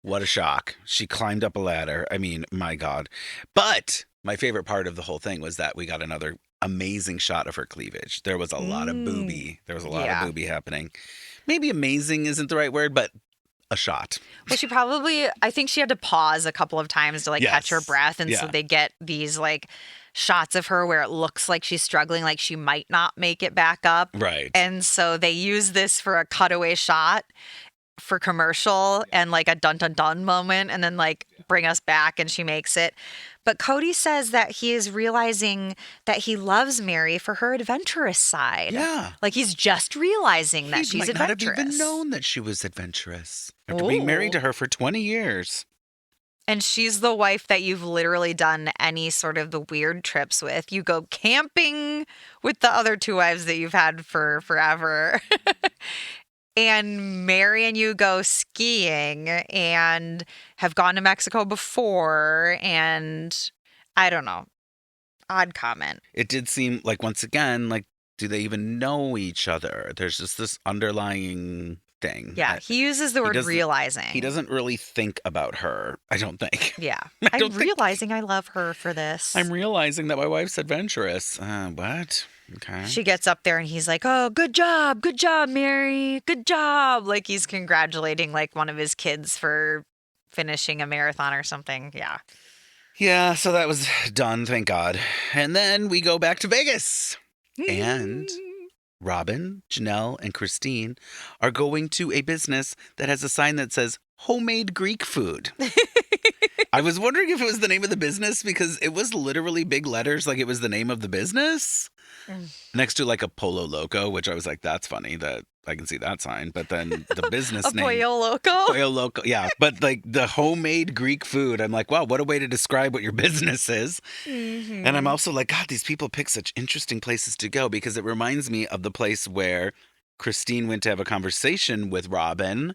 S6: What a shock. She climbed up a ladder. I mean, my God. But my favorite part of the whole thing was that we got another amazing shot of her cleavage. There was a lot of boobie. There was a lot of boobie happening. Maybe amazing isn't the right word, but a shot.
S7: Well, she probably, I think she had to pause a couple of times to like catch her breath. And so
S6: Yeah.
S7: they get these like shots of her where it looks like she's struggling, like she might not make it back up.
S6: Right.
S7: And so they use this for a cutaway shot for commercial and like a dun dun dun moment. And then like bring us back, and she makes it. But Kody says that he is realizing that he loves Meri for her adventurous side.
S6: Yeah.
S7: Like he's just realizing that
S6: He
S7: she's
S6: might
S7: adventurous.
S6: not have even known that she was adventurous after being married to her for 20 years.
S7: And she's the wife that you've literally done any sort of the weird trips with. You go camping with the other two wives that you've had for forever. And Meri and you go skiing and have gone to Mexico before. And I don't know. Odd comment.
S6: It did seem like, once again, like, do they even know each other? There's just this underlying thing.
S7: Yeah, he uses the word realizing.
S6: He doesn't really think about her, I don't think.
S7: Yeah. I'm realizing I love her for this.
S6: I'm realizing that my wife's adventurous. What? Okay.
S7: She gets up there and he's like, oh, good job, Meri, good job. Like he's congratulating like one of his kids for finishing a marathon or something. Yeah.
S6: Yeah, so that was done, thank God. And then we go back to Vegas. And Robyn, Janelle, and Christine are going to a business that has a sign that says homemade Greek food. I was wondering if it was the name of the business because it was literally big letters like it was the name of the business. Next to like a Pollo Loco, which I was like, that's funny that I can see that sign. But then the business name.
S7: Pollo Loco?
S6: Pollo Loco, yeah. But like the homemade Greek food, I'm like, wow, what a way to describe what your business is. Mm-hmm. And I'm also like, God, these people pick such interesting places to go because it reminds me of the place where Christine went to have a conversation with Robyn,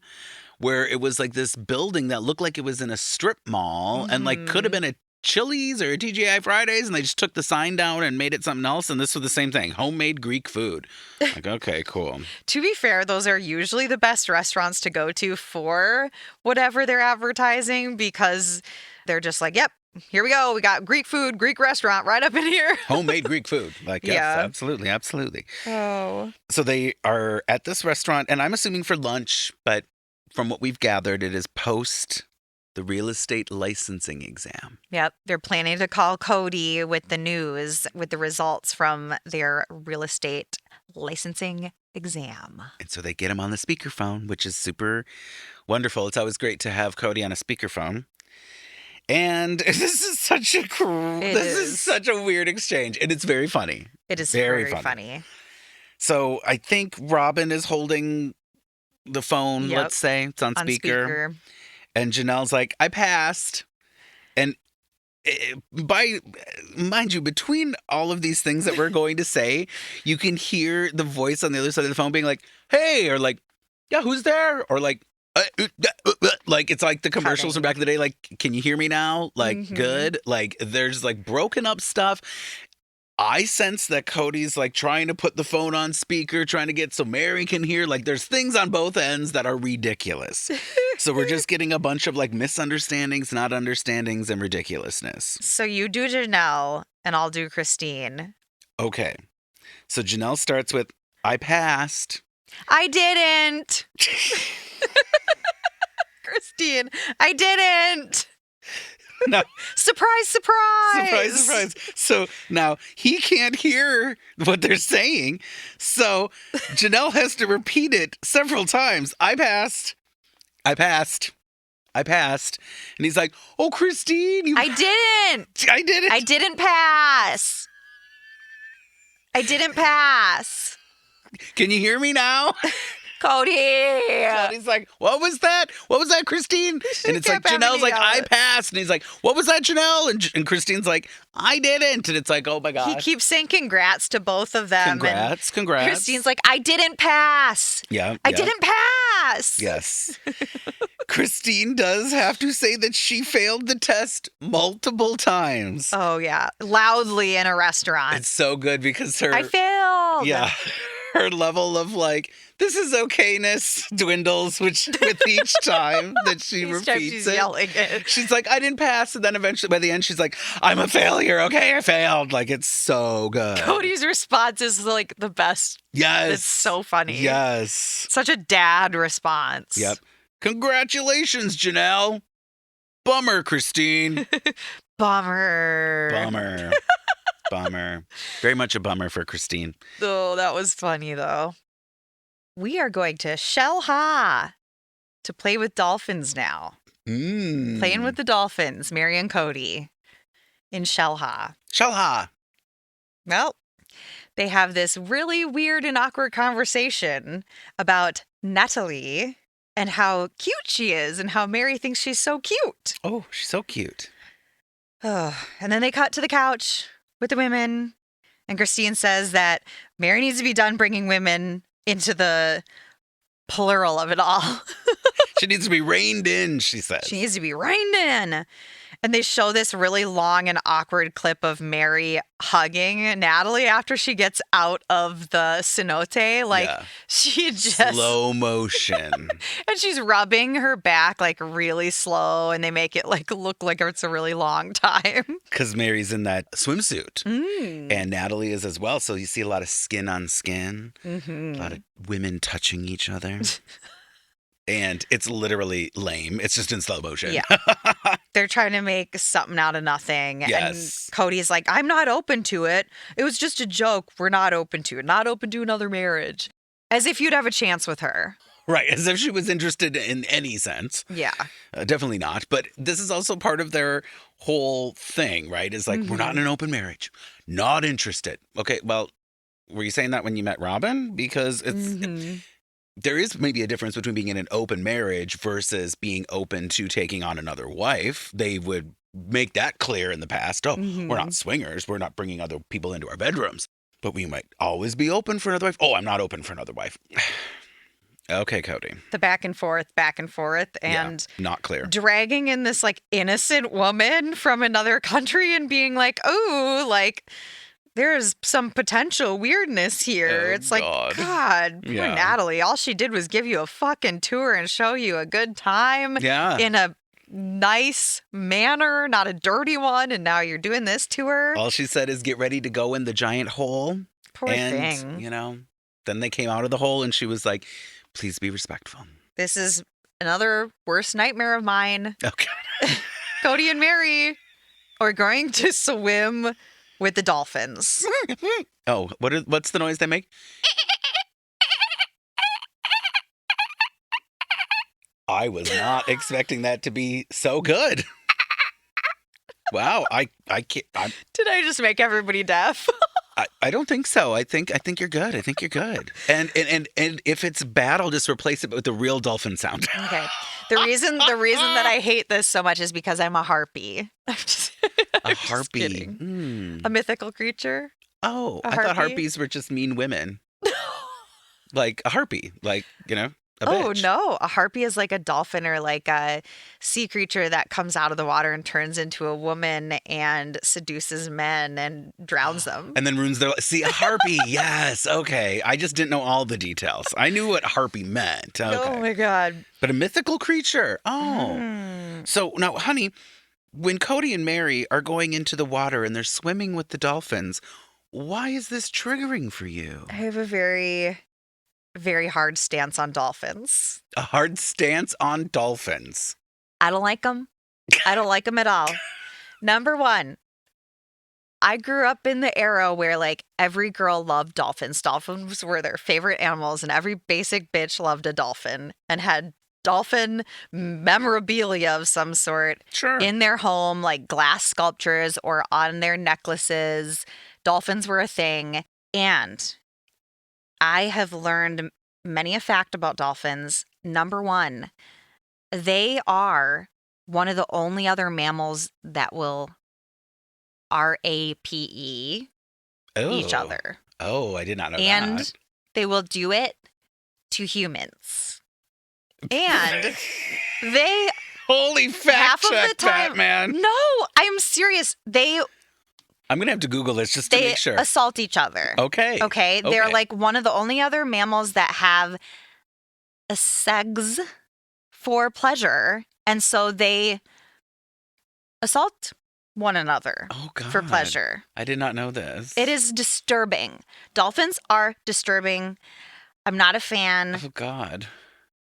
S6: where it was like this building that looked like it was in a strip mall and like could have been a Chili's or a TGI Fridays, and they just took the sign down and made it something else, and this was the same thing, homemade Greek food. Like, okay, cool.
S7: To be fair, those are usually the best restaurants to go to for whatever they're advertising because they're just like, yep, here we go. We got Greek food, Greek restaurant right up in here.
S6: Homemade Greek food. Like, yes,
S7: Yeah.
S6: absolutely, absolutely.
S7: Oh.
S6: So they are at this restaurant, and I'm assuming for lunch, but from what we've gathered, it is post the real estate licensing exam.
S7: Yep. They're planning to call Kody with the news with the results from their real estate licensing exam.
S6: And so they get him on the speakerphone, which is super wonderful. It's always great to have Kody on a speakerphone. And this is such a weird exchange. And it's very funny.
S7: It is very funny.
S6: So I think Robyn is holding the phone, let's say. It's on speaker. And Janelle's like, I passed. And mind you, between all of these things that we're going to say, you can hear the voice on the other side of the phone being like, hey, or like, yeah, who's there? Or like, like it's like the commercials from back in the day, like, can you hear me now? Like, good. Like, there's like broken up stuff. I sense that Kody's like trying to put the phone on speaker, trying to get so Meri can hear. Like there's things on both ends that are ridiculous. So we're just getting a bunch of like misunderstandings, not understandings, and ridiculousness.
S7: So you do Janelle and I'll do Christine.
S6: Okay. So Janelle starts with, I passed.
S7: I didn't. Christine, I didn't.
S6: No.
S7: Surprise.
S6: Surprise. So now he can't hear what they're saying. So Janelle has to repeat it several times. I passed. And he's like, oh, Christine.
S7: I didn't pass. I didn't pass.
S6: Can you hear me now?
S7: Cody.
S6: Cody's like, what was that? What was that, Christine? And it's like, Janelle's like, I passed. And he's like, what was that, Janelle? And Christine's like, I didn't. And it's like, oh my God.
S7: He keeps saying congrats to both of them.
S6: Congrats.
S7: Christine's like, I didn't pass. I didn't pass.
S6: Yes. Christine does have to say that she failed the test multiple times.
S7: Oh, yeah. Loudly in a restaurant.
S6: It's so good because
S7: I failed.
S6: Yeah. Her level of like, this is okayness dwindles with each time that she repeats
S7: she's
S6: it.
S7: Yelling it.
S6: She's like, I didn't pass. And then eventually by the end, she's like, I'm a failure. Okay, I failed. Like, it's so good.
S7: Cody's response is like the best.
S6: Yes.
S7: It's so funny.
S6: Yes.
S7: Such a dad response.
S6: Yep. Congratulations, Janelle. Bummer, Christine.
S7: Bummer.
S6: Bummer. Very much a bummer for Christine.
S7: Oh, that was funny, though. We are going to Shell Ha to play with dolphins now. Playing with the dolphins, Meri and Kody in Shelha.
S6: Shelha.
S7: Well, they have this really weird and awkward conversation about Natalie and how cute she is and how Meri thinks she's so cute.
S6: Oh, she's so cute.
S7: And then they cut to the couch with the women, and Christine says that Meri needs to be done bringing women into the plural of it all.
S6: She needs to be reined in, she says.
S7: She needs to be reined in. And they show this really long and awkward clip of Meri hugging Natalie after she gets out of the cenote. Like, she just...
S6: Slow motion.
S7: And she's rubbing her back, like, really slow, and they make it, like, look like it's a really long time.
S6: Because Meri's in that swimsuit. And Natalie is as well. So you see a lot of skin on skin. A lot of women touching each other. And it's literally lame. It's just in slow motion.
S7: Yeah. They're trying to make something out of nothing.
S6: Yes.
S7: And Cody's like, I'm not open to it. It was just a joke. We're not open to it. Not open to another marriage. As if you'd have a chance with her.
S6: Right. As if she was interested in any sense.
S7: Yeah.
S6: Definitely not. But this is also part of their whole thing, right? Is like, we're not in an open marriage. Not interested. Okay, well, were you saying that when you met Robyn? Because it's... There is maybe a difference between being in an open marriage versus being open to taking on another wife. They would make that clear in the past. Oh, we're not swingers. We're not bringing other people into our bedrooms. But we might always be open for another wife. Oh, I'm not open for another wife. Okay, Kody.
S7: The back and forth, and
S6: not clear.
S7: Dragging in this, like, innocent woman from another country and being like, ooh, like... There's some potential weirdness here. It's like, God, poor Natalie. All she did was give you a fucking tour and show you a good time in a nice manner, not a dirty one. And now you're doing this to her.
S6: All she said is get ready to go in the giant hole.
S7: Poor thing.
S6: You know, then they came out of the hole and she was like, please be respectful.
S7: This is another worst nightmare of mine.
S6: Okay.
S7: Kody and Meri are going to swim with the dolphins.
S6: Oh, what's the noise they make? I was not expecting that to be so good. Wow, I can't.
S7: Did I just make everybody deaf?
S6: I don't think so. I think you're good. I think you're good. And if it's bad, I'll just replace it with the real dolphin sound.
S7: Okay. The reason that I hate this so much is because I'm a harpy.
S6: A harpy.
S7: A mythical creature.
S6: Oh, I thought harpies were just mean women. Like a harpy, like, you know, a bitch.
S7: No. A harpy is like a dolphin or like a sea creature that comes out of the water and turns into a woman and seduces men and drowns them.
S6: And then ruins their life. See, a harpy, yes, okay. I just didn't know all the details. I knew what harpy meant. Okay.
S7: Oh, my God.
S6: But a mythical creature. Oh. So now, honey, when Kody and Meri are going into the water and they're swimming with the dolphins, why is this triggering for you?
S7: I have a very, very hard stance on dolphins.
S6: A hard stance on dolphins.
S7: I don't like them. I don't like them at all. Number one, I grew up in the era where, like, every girl loved dolphins. Dolphins were their favorite animals, and every basic bitch loved a dolphin and had dolphin memorabilia of some sort in their home, like glass sculptures or on their necklaces. Dolphins were a thing. And I have learned many a fact about dolphins. Number one, they are one of the only other mammals that will RAPE each other.
S6: Oh, I did not know that.
S7: And they will do it to humans. And they
S6: holy fact
S7: half
S6: check
S7: of the time,
S6: that, man.
S7: No, I'm serious.
S6: I'm gonna have to Google this just to make sure.
S7: They assault each other.
S6: Okay.
S7: They're like one of the only other mammals that have a sex for pleasure, and so they assault one another for pleasure.
S6: I did not know this.
S7: It is disturbing. Dolphins are disturbing. I'm not a fan.
S6: Oh, God.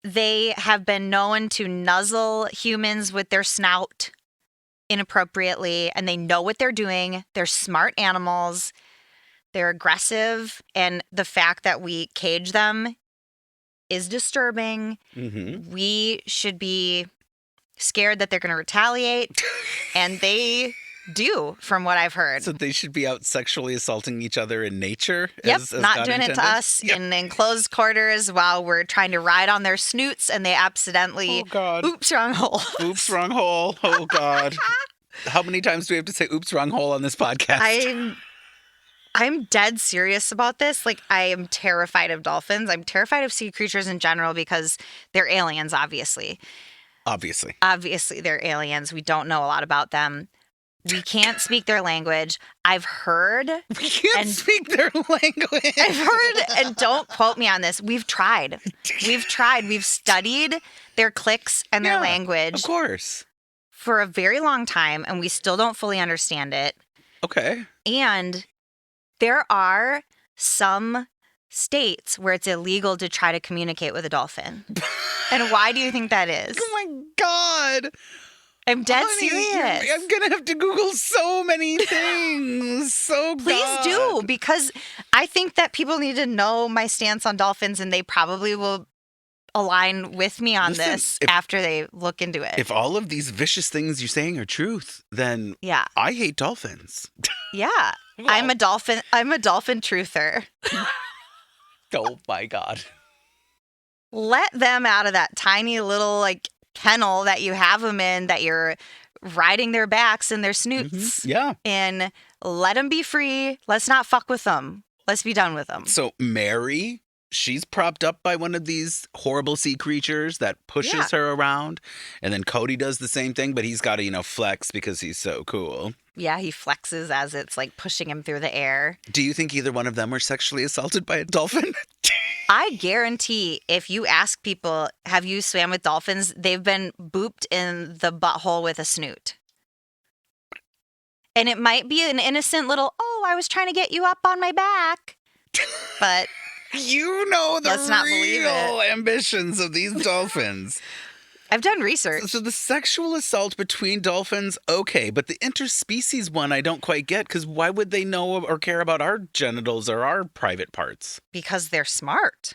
S7: They have been known to nuzzle humans with their snout inappropriately, and they know what they're doing. They're smart animals. They're aggressive, and the fact that we cage them is disturbing. We should be scared that they're going to retaliate, and they do, from what I've heard.
S6: So they should be out sexually assaulting each other in nature?
S7: Yep,
S6: as
S7: not
S6: God
S7: doing it
S6: intended?
S7: to us in enclosed quarters while we're trying to ride on their snoots and they accidentally,
S6: Oh, God.
S7: oops, wrong hole.
S6: Oops, wrong hole. Oh, God. How many times do we have to say oops, wrong hole on this podcast?
S7: I'm dead serious about this. Like, I am terrified of dolphins. I'm terrified of sea creatures in general because they're aliens, obviously. Obviously, they're aliens. We don't know a lot about them. We can't speak their language. I've heard.
S6: We can't speak their language.
S7: I've heard, and don't quote me on this. We've tried. We've studied their clicks and their language.
S6: Of course.
S7: For a very long time, and we still don't fully understand it.
S6: Okay.
S7: And there are some states where it's illegal to try to communicate with a dolphin. And why do you think that is?
S6: Oh, my God.
S7: I'm dead
S6: Honey,
S7: serious.
S6: I'm going to have to Google so many things.
S7: Please do, because I think that people need to know my stance on dolphins, and they probably will align with me on this after they look into it.
S6: If all of these vicious things you're saying are truth, then I hate dolphins.
S7: Yeah. Well, I'm a dolphin truther.
S6: Oh, my God.
S7: Let them out of that tiny little, kennel that you have them in, that you're riding their backs and their snoots.
S6: Mm-hmm. Yeah.
S7: And let them be free. Let's not fuck with them. Let's be done with them.
S6: So Meri, she's propped up by one of these horrible sea creatures that pushes her around. And then Kody does the same thing, but he's got to, flex because he's so cool.
S7: Yeah, he flexes as it's pushing him through the air.
S6: Do you think either one of them were sexually assaulted by a dolphin?
S7: I guarantee if you ask people, have you swam with dolphins? They've been booped in the butthole with a snoot. And it might be an innocent little, I was trying to get you up on my back. But
S6: you know the
S7: let's not believe
S6: real
S7: it.
S6: ambitions of these dolphins.
S7: I've done research.
S6: So the sexual assault between dolphins, okay, but the interspecies one I don't quite get, because why would they know or care about our genitals or our private parts?
S7: Because they're smart.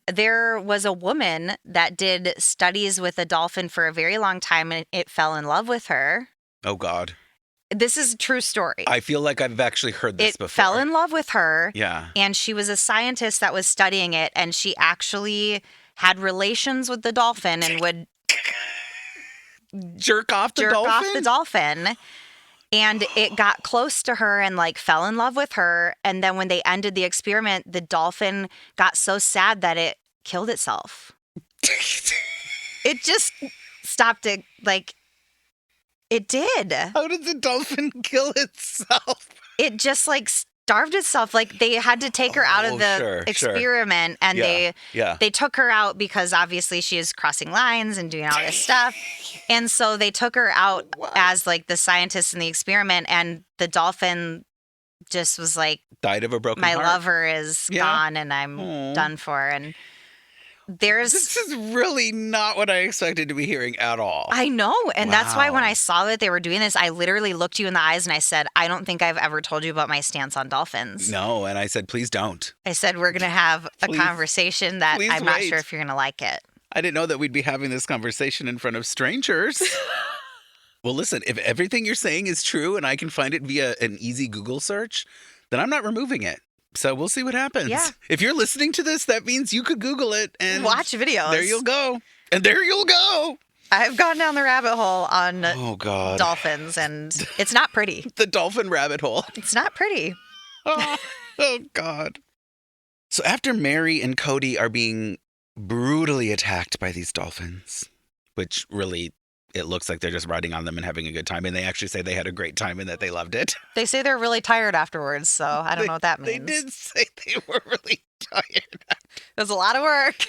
S7: There was a woman that did studies with a dolphin for a very long time, and it fell in love with her.
S6: Oh, God.
S7: This is a true story.
S6: I feel like I've actually heard this before.
S7: It fell in love with her.
S6: Yeah.
S7: And she was a scientist that was studying it, and she actually had relations with the dolphin and would
S6: jerk off the
S7: dolphin. And it got close to her and fell in love with her. And then when they ended the experiment, the dolphin got so sad that it killed itself. It just stopped it. It did.
S6: How did the dolphin kill itself?
S7: It just starved itself. They had to take her out of the experiment, and they took her out because obviously she is crossing lines and doing all this stuff. And so they took her out as the scientist in the experiment, and the dolphin just was
S6: died of a broken heart.
S7: My lover is gone and I'm done for. And this
S6: is really not what I expected to be hearing at all.
S7: I know. And that's why when I saw that they were doing this, I literally looked you in the eyes and I said, I don't think I've ever told you about my stance on dolphins.
S6: No. And I said, please don't.
S7: I said, we're going to have a conversation that I'm not sure if you're going to like it.
S6: I didn't know that we'd be having this conversation in front of strangers. Well, listen, if everything you're saying is true and I can find it via an easy Google search, then I'm not removing it. So we'll see what happens.
S7: Yeah.
S6: If you're listening to this, that means you could Google it and
S7: watch videos.
S6: There you'll go. And there you'll go.
S7: I've gone down the rabbit hole on dolphins, and it's not pretty.
S6: The dolphin rabbit hole.
S7: It's not pretty.
S6: Oh, God. So after Meri and Kody are being brutally attacked by these dolphins, which really, it looks like they're just riding on them and having a good time. And they actually say they had a great time and that they loved it.
S7: They say they're really tired afterwards, so I don't know what that means.
S6: They did say they were really tired.
S7: It was a lot of work.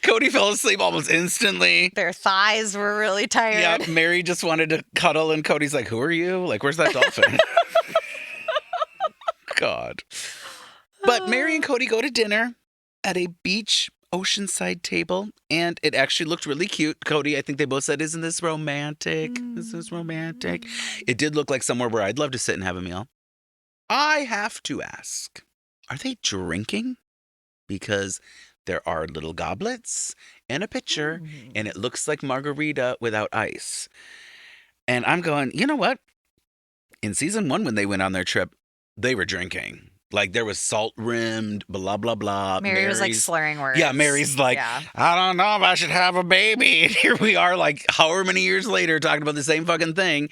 S6: Kody fell asleep almost instantly.
S7: Their thighs were really tired.
S6: Yeah, Meri just wanted to cuddle, and Cody's like, who are you? Where's that dolphin? God. But Meri and Kody go to dinner at a beach oceanside table, and it actually looked really cute. Kody, I think they both said, isn't this romantic? This is romantic. It did look like somewhere where I'd love to sit and have a meal. I have to ask, are they drinking? Because there are little goblets in a picture, and it looks like margarita without ice. And I'm going, you know what? In season 1, when they went on their trip, they were drinking. Like, there was salt-rimmed, blah, blah, blah.
S7: Meri was like slurring words.
S6: Yeah, Mary's like, I don't know if I should have a baby. And here we are, like, however many years later, talking about the same fucking thing.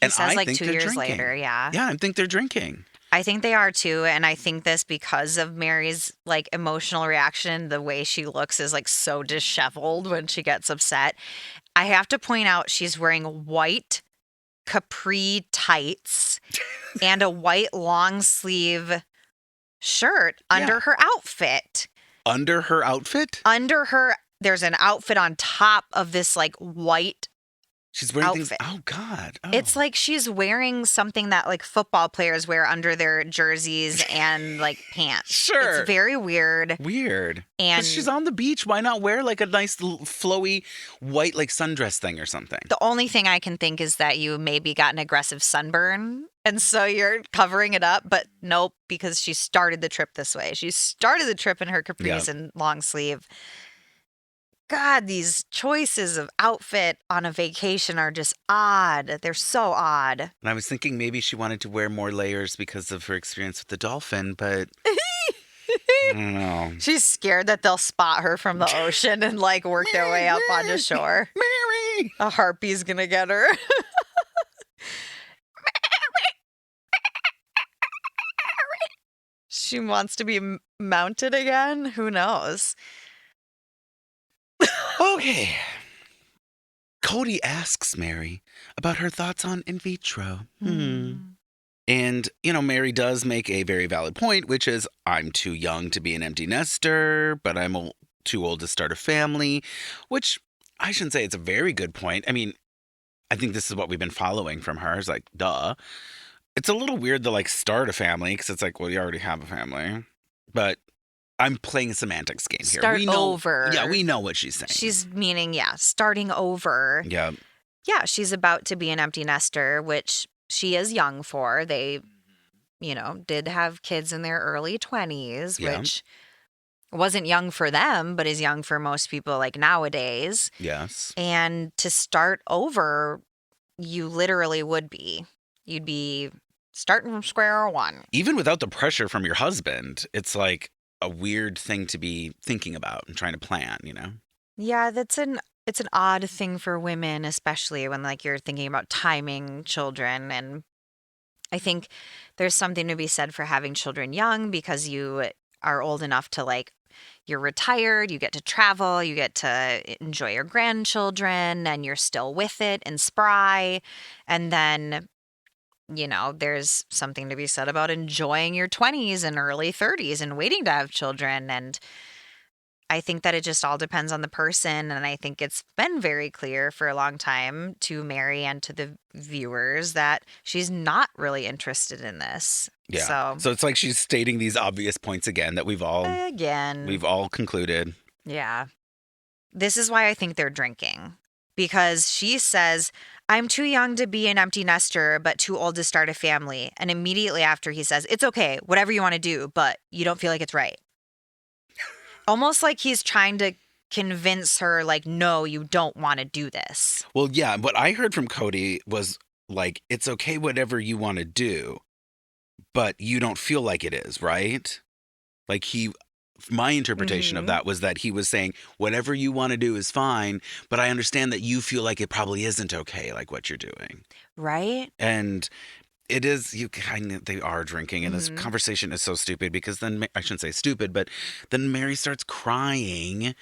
S7: He says like 2 years later,
S6: Yeah, I think they're drinking.
S7: I think they are too, and I think this because of Mary's like emotional reaction, the way she looks is like so disheveled when she gets upset. I have to point out she's wearing white capri tights and a white long sleeve shirt under her outfit.
S6: Under her outfit?
S7: There's an outfit on top of this like white
S6: She's wearing
S7: outfit.
S6: things. Oh, God. Oh.
S7: It's like she's wearing something that like football players wear under their jerseys and like pants.
S6: Sure.
S7: It's very weird.
S6: Weird.
S7: And
S6: 'cause she's on the beach. Why not wear like a nice flowy white like sundress thing or something?
S7: The only thing I can think is that you maybe got an aggressive sunburn and so you're covering it up. But nope, because she started the trip this way. She started the trip in her capris and long sleeve. God, these choices of outfit on a vacation are just odd. They're so odd.
S6: And I was thinking maybe she wanted to wear more layers because of her experience with the dolphin, but I don't know.
S7: She's scared that they'll spot her from the ocean and like work their way up onto shore.
S6: Meri!
S7: A harpy's gonna get her. She wants to be mounted again? Who knows?
S6: Okay. Kody asks Meri about her thoughts on in vitro. And, you know, Meri does make a very valid point, which is, I'm too young to be an empty nester, but I'm too old to start a family, which I shouldn't say it's a very good point. I mean, I think this is what we've been following from her. It's like, duh. It's a little weird to, like, start a family, because it's like, well, you already have a family. But I'm playing a semantics game here.
S7: Start over.
S6: Yeah, we know what she's saying.
S7: She's meaning, starting over.
S6: Yeah.
S7: Yeah, she's about to be an empty nester, which she is young for. They, you know, did have kids in their early 20s, which wasn't young for them, but is young for most people like nowadays.
S6: Yes.
S7: And to start over, you literally would be. You'd be starting from square one.
S6: Even without the pressure from your husband, it's like a weird thing to be thinking about and trying to plan, you know?
S7: Yeah, it's an odd thing for women, especially when like you're thinking about timing children. And I think there's something to be said for having children young because you are old enough to like, you're retired, you get to travel, you get to enjoy your grandchildren, and you're still with it and spry. And then, you know, there's something to be said about enjoying your 20s and early 30s and waiting to have children. And I think that it just all depends on the person. And I think it's been very clear for a long time to Meri and to the viewers that she's not really interested in this.
S6: Yeah. So it's like she's stating these obvious points again that we've all concluded.
S7: Yeah. This is why I think they're drinking. Because she says, I'm too young to be an empty nester, but too old to start a family. And immediately after he says, it's okay, whatever you want to do, but you don't feel like it's right. Almost like he's trying to convince her, like, no, you don't want to do this.
S6: Well, yeah, what I heard from Kody was like, it's okay, whatever you want to do, but you don't feel like it is, right? Like my interpretation of that was that he was saying, whatever you want to do is fine, but I understand that you feel like it probably isn't okay, like what you're doing.
S7: Right?
S6: And it is, they are drinking, and this conversation is so stupid because then, I shouldn't say stupid, but then Meri starts crying,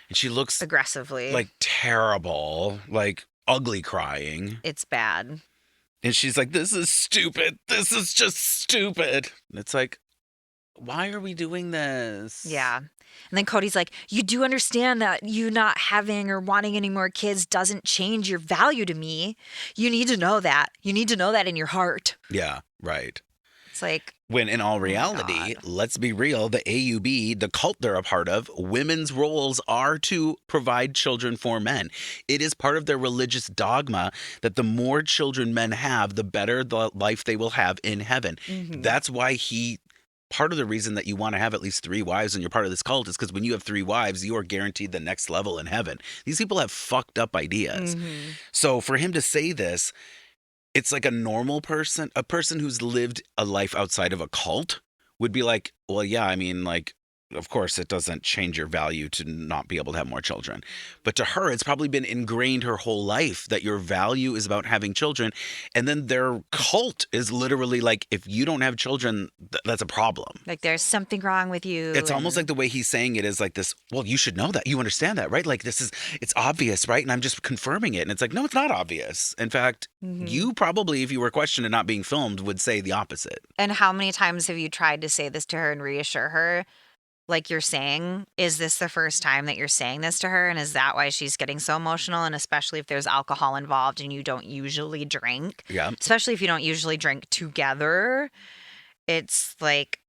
S6: and she looks
S7: aggressively,
S6: like terrible, like ugly crying.
S7: It's bad.
S6: And she's like, this is stupid. This is just stupid. And it's like, why are we doing this?
S7: Yeah. And then Kody's like, you do understand that you not having or wanting any more kids doesn't change your value to me. You need to know that. You need to know that in your heart.
S6: Yeah, right.
S7: It's like,
S6: when in all reality, let's be real, the AUB, the cult they're a part of, women's roles are to provide children for men. It is part of their religious dogma that the more children men have, the better the life they will have in heaven. That's why he part of the reason that you want to have at least 3 wives and you're part of this cult is because when you have 3 wives, you are guaranteed the next level in heaven. These people have fucked up ideas. So for him to say this, it's like a normal person, a person who's lived a life outside of a cult would be like, well, yeah, I mean, like, of course, it doesn't change your value to not be able to have more children. But to her, it's probably been ingrained her whole life that your value is about having children. And then their cult is literally like, if you don't have children, that's a problem.
S7: Like there's something wrong with you.
S6: It's almost like the way he's saying it is like this, well, you should know that. You understand that, right? Like it's obvious, right? And I'm just confirming it. And it's like, no, it's not obvious. In fact, you probably, if you were questioned and not being filmed, would say the opposite.
S7: And how many times have you tried to say this to her and reassure her? Like you're saying, is this the first time that you're saying this to her? And is that why she's getting so emotional? And especially if there's alcohol involved and you don't usually drink.
S6: Yeah.
S7: Especially if you don't usually drink together. It's like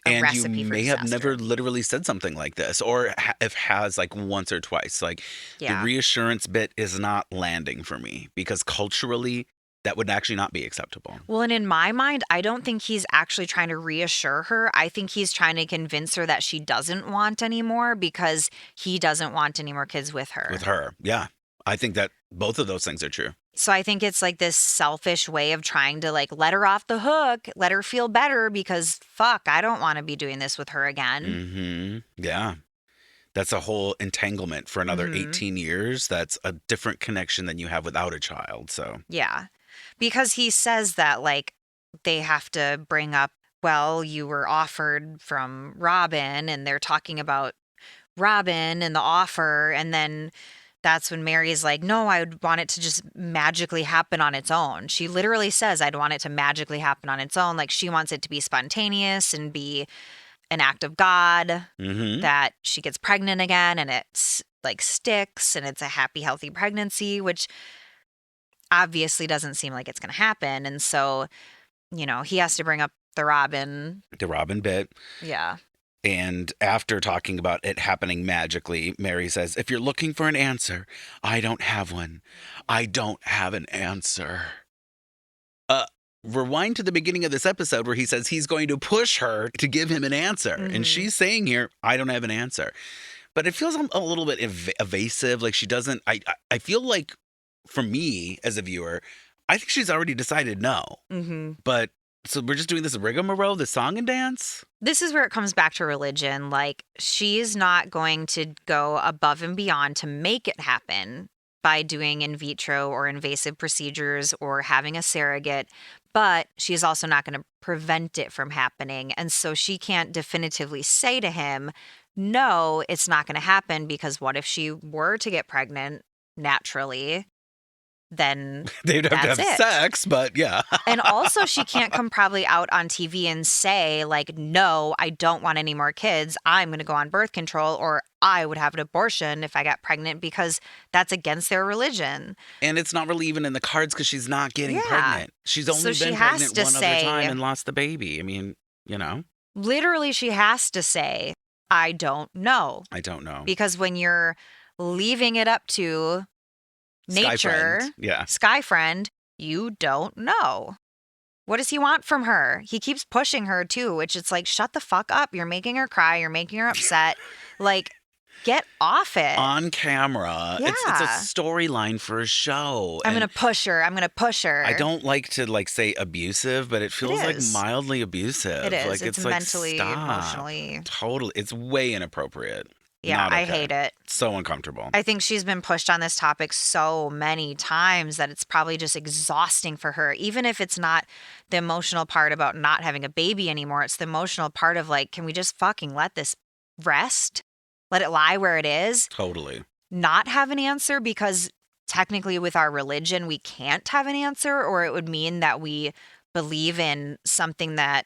S7: a recipe for
S6: And you may have
S7: disaster.
S6: never literally said something like this, or if has like once or twice. Like
S7: Yeah.
S6: the reassurance bit is not landing for me because culturally that would actually not be acceptable.
S7: Well, and in my mind, I don't think he's actually trying to reassure her. I think he's trying to convince her that she doesn't want any more because he doesn't want any more kids with her.
S6: With her, yeah. I think that both of those things are true.
S7: So I think it's like this selfish way of trying to like let her off the hook, let her feel better because fuck, I don't want to be doing this with her again.
S6: Yeah. That's a whole entanglement for another 18 years. That's a different connection than you have without a child. So
S7: Yeah. Because he says that like they have to bring up, well, you were offered from Robyn and they're talking about Robyn and the offer. And then that's when Meri's like, no, I would want it to just magically happen on its own. She literally says, I'd want it to magically happen on its own. Like she wants it to be spontaneous and be an act of God, that she gets pregnant again and it's like sticks and it's a happy, healthy pregnancy, which obviously doesn't seem like it's going to happen. And so, you know, he has to bring up the Robyn.
S6: the Robyn bit.
S7: Yeah.
S6: And after talking about it happening magically, Meri says, if you're looking for an answer, I don't have one. I don't have an answer. Rewind to the beginning of this episode where he says he's going to push her to give him an answer. And she's saying here, I don't have an answer. But it feels a little bit evasive. Like she doesn't, I feel like for me as a viewer, I think she's already decided no. But so we're just doing this rigmarole, this song and dance?
S7: This is where it comes back to religion. Like she's not going to go above and beyond to make it happen by doing in vitro or invasive procedures or having a surrogate, but she's also not going to prevent it from happening. And so she can't definitively say to him, no, it's not going to happen, because what if she were to get pregnant naturally? Then
S6: They'd have to have
S7: that's it.
S6: sex, but yeah.
S7: And also she can't come probably out on TV and say like, no, I don't want any more kids. I'm going to go on birth control, or I would have an abortion if I got pregnant, because that's against their religion.
S6: And it's not really even in the cards because she's not getting
S7: Yeah.
S6: pregnant. She's only
S7: So she
S6: been
S7: has
S6: pregnant
S7: to
S6: one
S7: say-
S6: other time and lost the baby. I mean, you know,
S7: Literally, she has to say, I don't know.
S6: I don't know.
S7: Because when you're leaving it up to
S6: Sky
S7: nature,
S6: friend. Yeah.
S7: Sky Friend, you don't know. What does he want from her? He keeps pushing her too, which it's like, shut the fuck up. You're making her cry. You're making her upset. Like, get off it.
S6: On camera. It's
S7: Yeah.
S6: a storyline for a show.
S7: I'm
S6: and
S7: going to push her. I'm going to push her.
S6: I don't like to like say abusive, but it feels like
S7: is.
S6: mildly abusive.
S7: It is.
S6: Like
S7: It's
S6: like,
S7: mentally,
S6: stop.
S7: emotionally.
S6: Totally. It's way inappropriate.
S7: Yeah,
S6: Not
S7: I
S6: okay.
S7: hate it.
S6: So uncomfortable.
S7: I think she's been pushed on this topic so many times that it's probably just exhausting for her. Even if it's not the emotional part about not having a baby anymore, it's the emotional part of like, can we just fucking let this rest? Let it lie where it is?
S6: Totally.
S7: Not have an answer, because technically with our religion, we can't have an answer, or it would mean that we believe in something that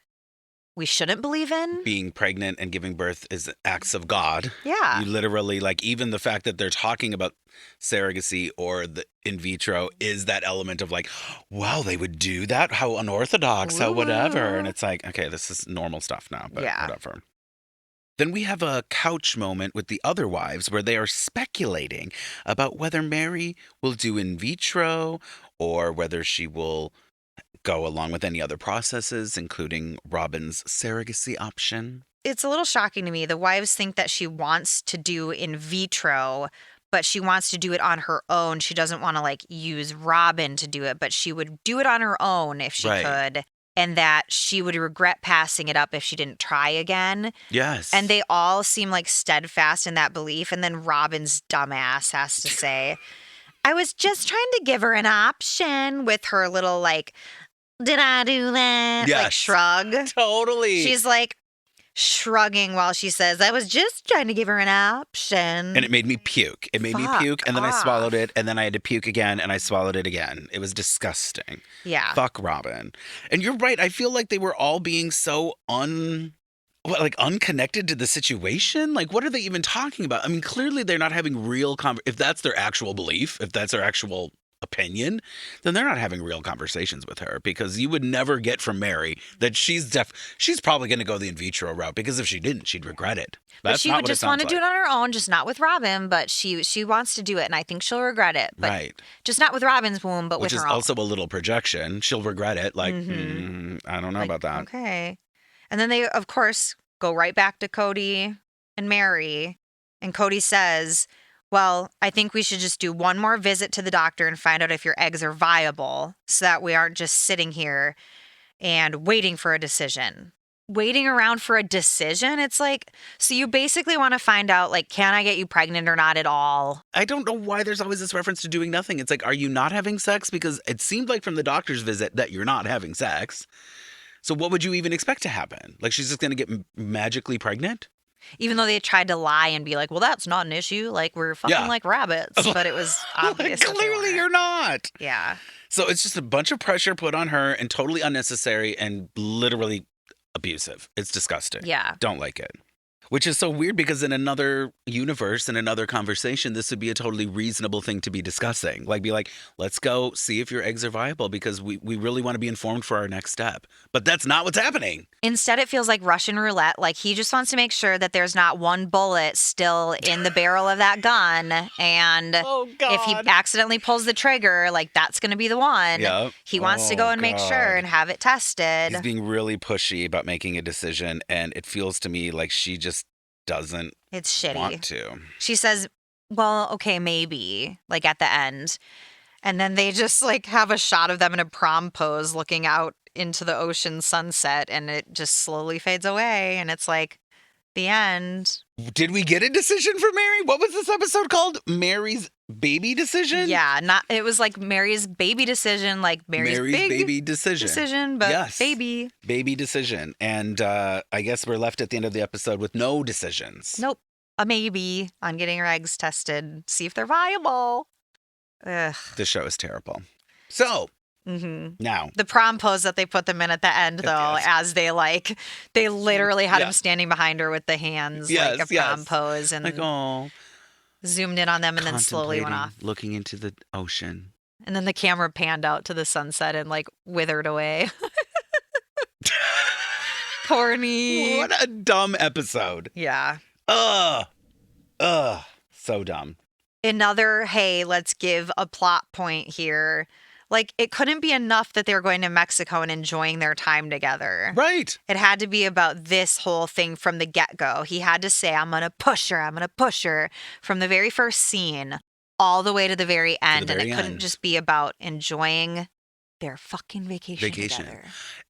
S7: we shouldn't believe in.
S6: Being pregnant and giving birth is acts of God.
S7: Yeah.
S6: You literally, like, even the fact that they're talking about surrogacy or the in vitro is that element of like, wow, they would do that? How unorthodox, how whatever. And it's like, okay, this is normal stuff now, but
S7: Yeah.
S6: whatever. Then we have a couch moment with the other wives where they are speculating about whether Meri will do in vitro or whether she will go along with any other processes, including Robyn's surrogacy option.
S7: It's a little shocking to me. The wives think that she wants to do in vitro, but she wants to do it on her own. She doesn't want to like use Robyn to do it, but she would do it on her own if she could. And that she would regret passing it up if she didn't try again.
S6: Yes.
S7: And they all seem like steadfast in that belief. And then Robyn's dumbass has to say, I was just trying to give her an option with her little like, did I do that?
S6: Yes.
S7: Like shrug.
S6: Totally.
S7: She's like shrugging while she says, I was just trying to give her an option.
S6: And it made me puke. It made me puke, and then I swallowed it, and then I had to puke again, and I swallowed it again. It was disgusting.
S7: Yeah.
S6: Fuck Robyn. And you're right. I feel like they were all being so unconnected to the situation. Like, what are they even talking about? I mean, clearly they're not having real if that's their actual belief, if that's their actual opinion, then they're not having real conversations with her, because you would never get from Meri that she's probably going to go the in vitro route, because if she didn't, she'd regret it.
S7: But she would just want to do it on her own, just not with Robyn, but she wants to do it, and I think she'll regret it. But
S6: right.
S7: Just not with Robyn's womb, but
S6: which
S7: with her
S6: is
S7: own.
S6: also a little projection. She'll regret it. Like, I don't know about that.
S7: Okay. And then they, of course, go right back to Kody and Meri, and Kody says, well, I think we should just do one more visit to the doctor and find out if your eggs are viable, so that we aren't just sitting here and waiting for a decision. Waiting around for a decision? It's like, so you basically want to find out, like, can I get you pregnant or not at all?
S6: I don't know why there's always this reference to doing nothing. It's like, are you not having sex? Because it seemed like from the doctor's visit that you're not having sex. So what would you even expect to happen? Like, she's just going to get magically pregnant?
S7: Even though they tried to lie and be like, well, that's not an issue. Like, we're fucking like rabbits. But it was obvious.
S6: Like, clearly you're not.
S7: Yeah.
S6: So it's just a bunch of pressure put on her, and totally unnecessary and literally abusive. It's disgusting.
S7: Yeah.
S6: Don't like it. Which is so weird, because in another universe, in another conversation, this would be a totally reasonable thing to be discussing. Like, be like, let's go see if your eggs are viable, because we really want to be informed for our next step. But that's not what's happening.
S7: Instead, it feels like Russian roulette. Like, he just wants to make sure that there's not one bullet still in the barrel of that gun. And if he accidentally pulls the trigger, like, that's going to be the one.
S6: Yep.
S7: He wants to go and make sure and have it tested.
S6: He's being really pushy about making a decision, and it feels to me like she just doesn't
S7: It's shitty.
S6: want to.
S7: She says, well, okay, maybe, like at the end. And then they just like have a shot of them in a prom pose looking out into the ocean sunset, and it just slowly fades away. And it's like the end.
S6: Did we get a decision for Meri? What was this episode called? Meri's baby decision?
S7: Yeah, it was like Meri's baby decision, like Meri's big
S6: baby decision.
S7: but
S6: yes. Baby decision. And I guess we're left at the end of the episode with no decisions.
S7: Nope. A maybe on getting her eggs tested, see if they're viable. Ugh.
S6: This show is terrible. So, now.
S7: The prom pose that they put them in at the end, though, as they literally had him standing behind her with the hands, like a prom pose, and
S6: like, oh,
S7: zoomed in on them and then slowly went off.
S6: Looking into the ocean.
S7: And then the camera panned out to the sunset and like withered away. Corny.
S6: What a dumb episode.
S7: Yeah.
S6: Ugh. So dumb.
S7: Another, hey, let's give a plot point here. Like, it couldn't be enough that they were going to Mexico and enjoying their time together.
S6: Right.
S7: It had to be about this whole thing from the get-go. He had to say, I'm going to push her from the very first scene all the way to the very end. And it couldn't just be about enjoying their fucking vacation together.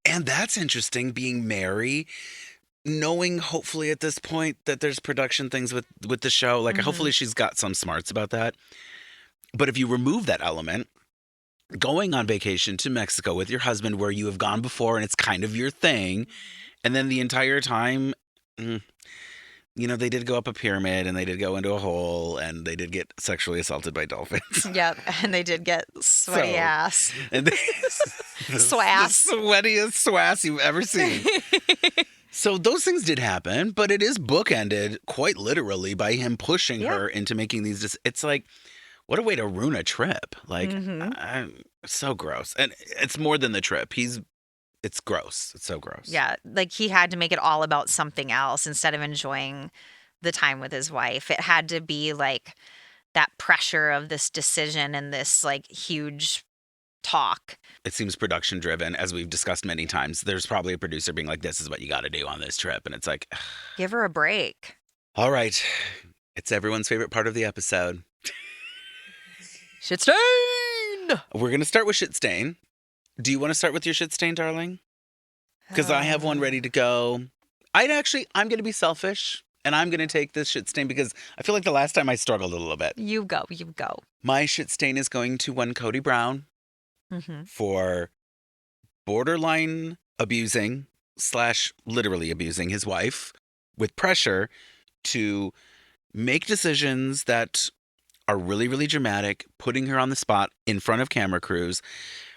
S6: And that's interesting, being Meri, knowing hopefully at this point that there's production things with the show. Like, hopefully she's got some smarts about that. But if you remove that element, going on vacation to Mexico with your husband where you have gone before and it's kind of your thing, and then the entire time, you know, they did go up a pyramid and they did go into a hole and they did get sexually assaulted by dolphins.
S7: Yep, and they did get sweaty ass.
S6: And they,
S7: Swass.
S6: The sweatiest swass you've ever seen. So those things did happen, but it is bookended quite literally by him pushing her into making these. It's like, what a way to ruin a trip. Like, so gross. And it's more than the trip. It's gross. It's so gross.
S7: Yeah, like he had to make it all about something else instead of enjoying the time with his wife. It had to be like that pressure of this decision and this like huge talk.
S6: It seems production driven, as we've discussed many times. There's probably a producer being like, this is what you got to do on this trip. And it's like,
S7: Give her a break.
S6: all right. It's everyone's favorite part of the episode.
S7: Shit stain!
S6: We're going to start with shit stain. Do you want to start with your shit stain, darling? Because I have one ready to go. I'm going to be selfish, and I'm going to take this shit stain because I feel like the last time I struggled a little bit.
S7: You go.
S6: My shit stain is going to one Kody Brown for borderline abusing / literally abusing his wife with pressure to make decisions that are really, really dramatic, putting her on the spot in front of camera crews,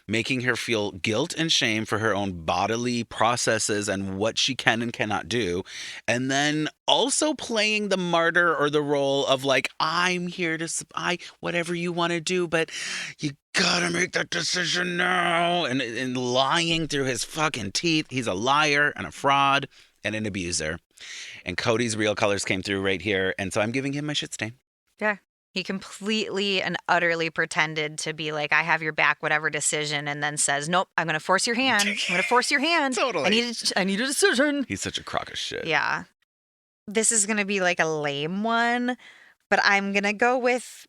S6: making her feel guilt and shame for her own bodily processes and what she can and cannot do. And then also playing the martyr or the role of like, I'm here to, whatever you want to do, but you gotta make that decision now. And lying through his fucking teeth. He's a liar and a fraud and an abuser. And Kody's real colors came through right here. And so I'm giving him my shit stain.
S7: Yeah. He completely and utterly pretended to be like, I have your back, whatever decision, and then says, nope, I'm going to force your hand. I'm going to force your hand.
S6: Totally.
S7: I need a decision.
S6: He's such a crock of shit.
S7: Yeah. This is going to be like a lame one, but I'm going to go with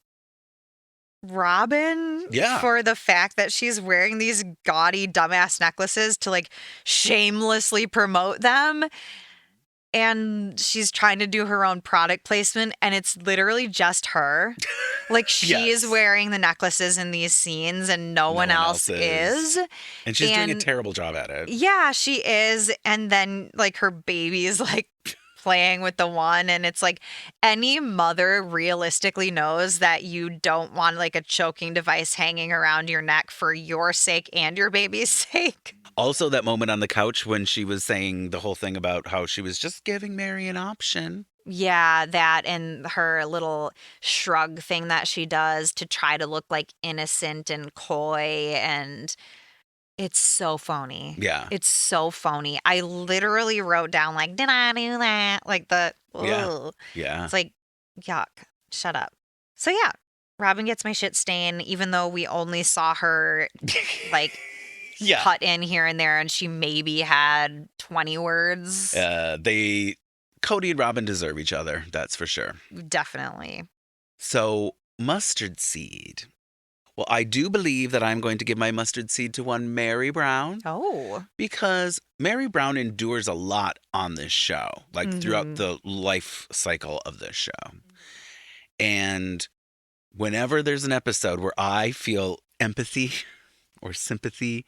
S7: Robyn for the fact that she's wearing these gaudy dumbass necklaces to like shamelessly promote them. And she's trying to do her own product placement, and it's literally just her. Like, she is wearing the necklaces in these scenes, and no one else is.
S6: And she's doing a terrible job at it.
S7: Yeah, she is. And then, like, her baby is, like, playing with the one, and it's like any mother realistically knows that you don't want, like, a choking device hanging around your neck for your sake and your baby's sake.
S6: Also, that moment on the couch when she was saying the whole thing about how she was just giving Meri an option.
S7: Yeah, that and her little shrug thing that she does to try to look like innocent and coy, and it's so phony.
S6: Yeah.
S7: It's so phony. I literally wrote down like, did I do that? Like the, ugh.
S6: Yeah.
S7: It's like, yuck, shut up. So yeah, Robyn gets my shit stain, even though we only saw her like cut in here and there, and she maybe had 20 words.
S6: Kody and Robyn deserve each other, that's for sure.
S7: Definitely.
S6: So, mustard seed. Well, I do believe that I'm going to give my mustard seed to one Meri Brown.
S7: Oh.
S6: Because Meri Brown endures a lot on this show, like throughout the life cycle of this show. And whenever there's an episode where I feel empathy or sympathy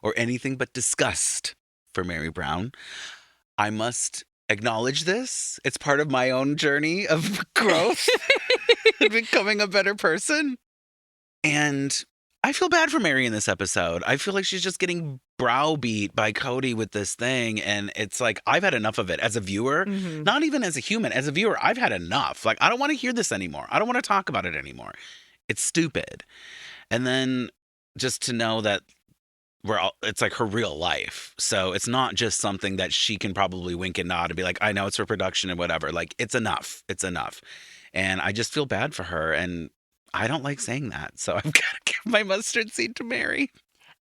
S6: or anything but disgust for Meri Brown, I must acknowledge this. It's part of my own journey of growth and becoming a better person. And I feel bad for Meri in this episode. I feel like she's just getting browbeat by Kody with this thing. And it's like, I've had enough of it as a viewer, not even as a human. As a viewer, I've had enough. Like, I don't want to hear this anymore. I don't want to talk about it anymore. It's stupid. And then just to know that it's like her real life. So it's not just something that she can probably wink and nod and be like, I know it's for production and whatever. Like, it's enough. It's enough. And I just feel bad for her. And I don't like saying that. So I've got to give my mustard seed to Meri.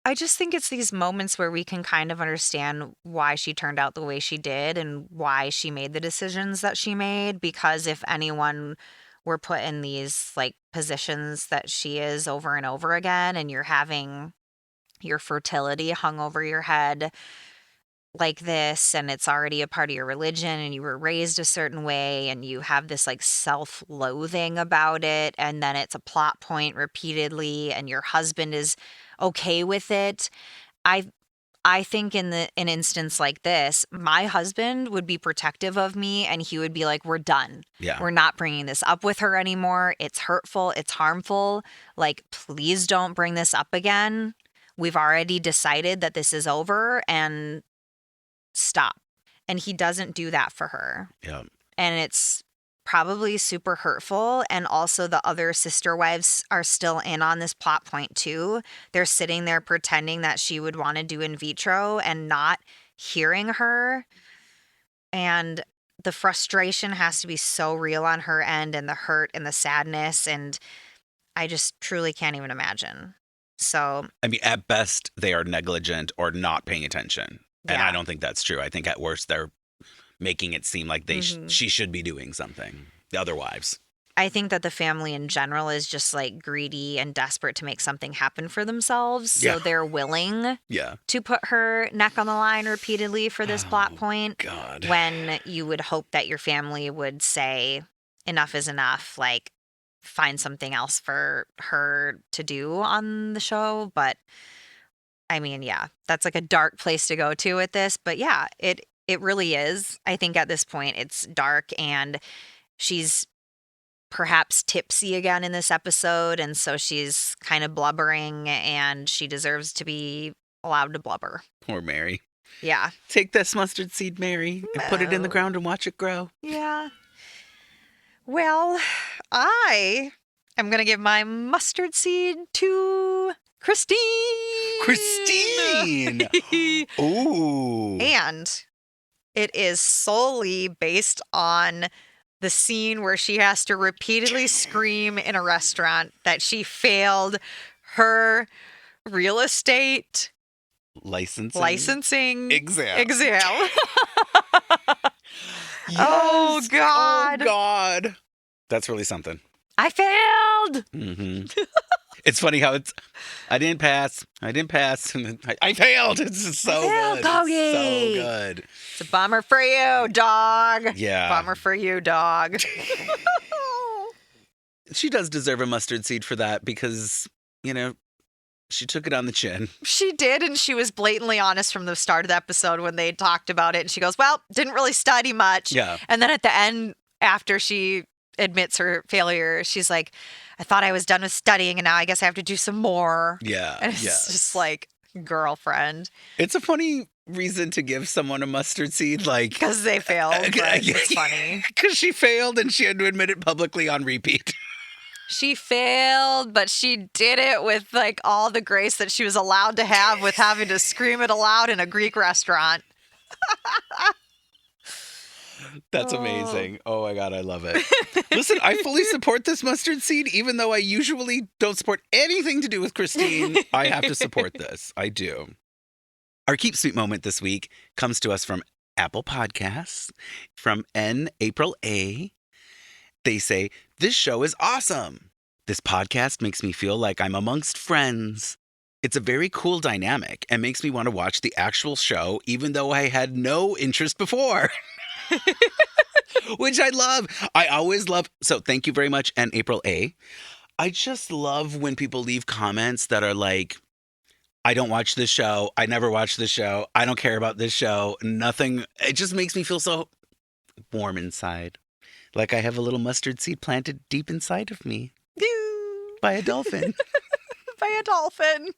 S7: I just think it's these moments where we can kind of understand why she turned out the way she did and why she made the decisions that she made. Because if anyone were put in these like positions that she is over and over again, and you're having your fertility hung over your head like this, and it's already a part of your religion, and you were raised a certain way, and you have this like self-loathing about it, and then it's a plot point repeatedly, and your husband is okay with it. I think in an instance like this, my husband would be protective of me, and he would be like, we're done.
S6: Yeah.
S7: We're not bringing this up with her anymore. It's hurtful. It's harmful. Like, please don't bring this up again. We've already decided that this is over, and stop. And he doesn't do that for her.
S6: Yeah.
S7: And it's probably super hurtful. And also the other sister wives are still in on this plot point too. They're sitting there pretending that she would want to do in vitro and not hearing her. And the frustration has to be so real on her end, and the hurt and the sadness. And I just truly can't even imagine. So,
S6: I mean, at best, they are negligent or not paying attention. And
S7: Yeah.
S6: I don't think that's true. I think at worst, they're making it seem like she should be doing something. The other wives.
S7: I think that the family in general is just like greedy and desperate to make something happen for themselves. So
S6: Yeah.
S7: they're willing
S6: Yeah.
S7: to put her neck on the line repeatedly for this plot point.
S6: God.
S7: When you would hope that your family would say, enough is enough, like find something else for her to do on the show. But I mean, yeah, that's like a dark place to go to with this. But yeah, it really is. I think at this point it's dark, and she's perhaps tipsy again in this episode, and so she's kind of blubbering, and she deserves to be allowed to blubber.
S6: Poor Meri.
S7: Yeah.
S6: Take this mustard seed, Meri, and put it in the
S7: No.
S6: ground and watch it grow.
S7: Yeah. Well, I am going to give my mustard seed to Christine.
S6: Christine! Ooh.
S7: And it is solely based on the scene where she has to repeatedly scream in a restaurant that she failed her real estate
S6: Licensing exam.
S7: Oh,
S6: Yes.
S7: God.
S6: Oh, God. That's really something.
S7: I failed.
S6: Mm-hmm. It's funny how I didn't pass. And then I failed. It's just so
S7: failed,
S6: good.
S7: Kody.
S6: It's so good.
S7: It's a bummer for you, dog.
S6: Yeah.
S7: Bummer for you, dog.
S6: She does deserve a mustard seed for that because, she took it on the chin.
S7: She did, and she was blatantly honest from the start of the episode when they talked about it. And she goes, well, didn't really study much.
S6: Yeah.
S7: And then at the end, after she admits her failure, she's like, I thought I was done with studying, and now I guess I have to do some more.
S6: Yeah.
S7: And it's just like, girlfriend.
S6: It's a funny reason to give someone a mustard seed, like.
S7: Because they failed, but it's funny.
S6: Because she failed and she had to admit it publicly on repeat.
S7: She failed, but she did it with like all the grace that she was allowed to have with having to scream it aloud in a Greek restaurant.
S6: That's amazing. Oh my God, I love it. Listen, I fully support this mustard seed, even though I usually don't support anything to do with Christine. I have to support this. I do. Our Keep Sweet moment this week comes to us from Apple Podcasts, from N. April A. They say, this show is awesome. This podcast makes me feel like I'm amongst friends. It's a very cool dynamic and makes me want to watch the actual show, even though I had no interest before. Which I love. I always love. So thank you very much, and April A. I just love when people leave comments that are like, I don't watch this show. I never watch this show. I don't care about this show. Nothing. It just makes me feel so warm inside. Like I have a little mustard seed planted deep inside of me by a dolphin.
S7: By a dolphin.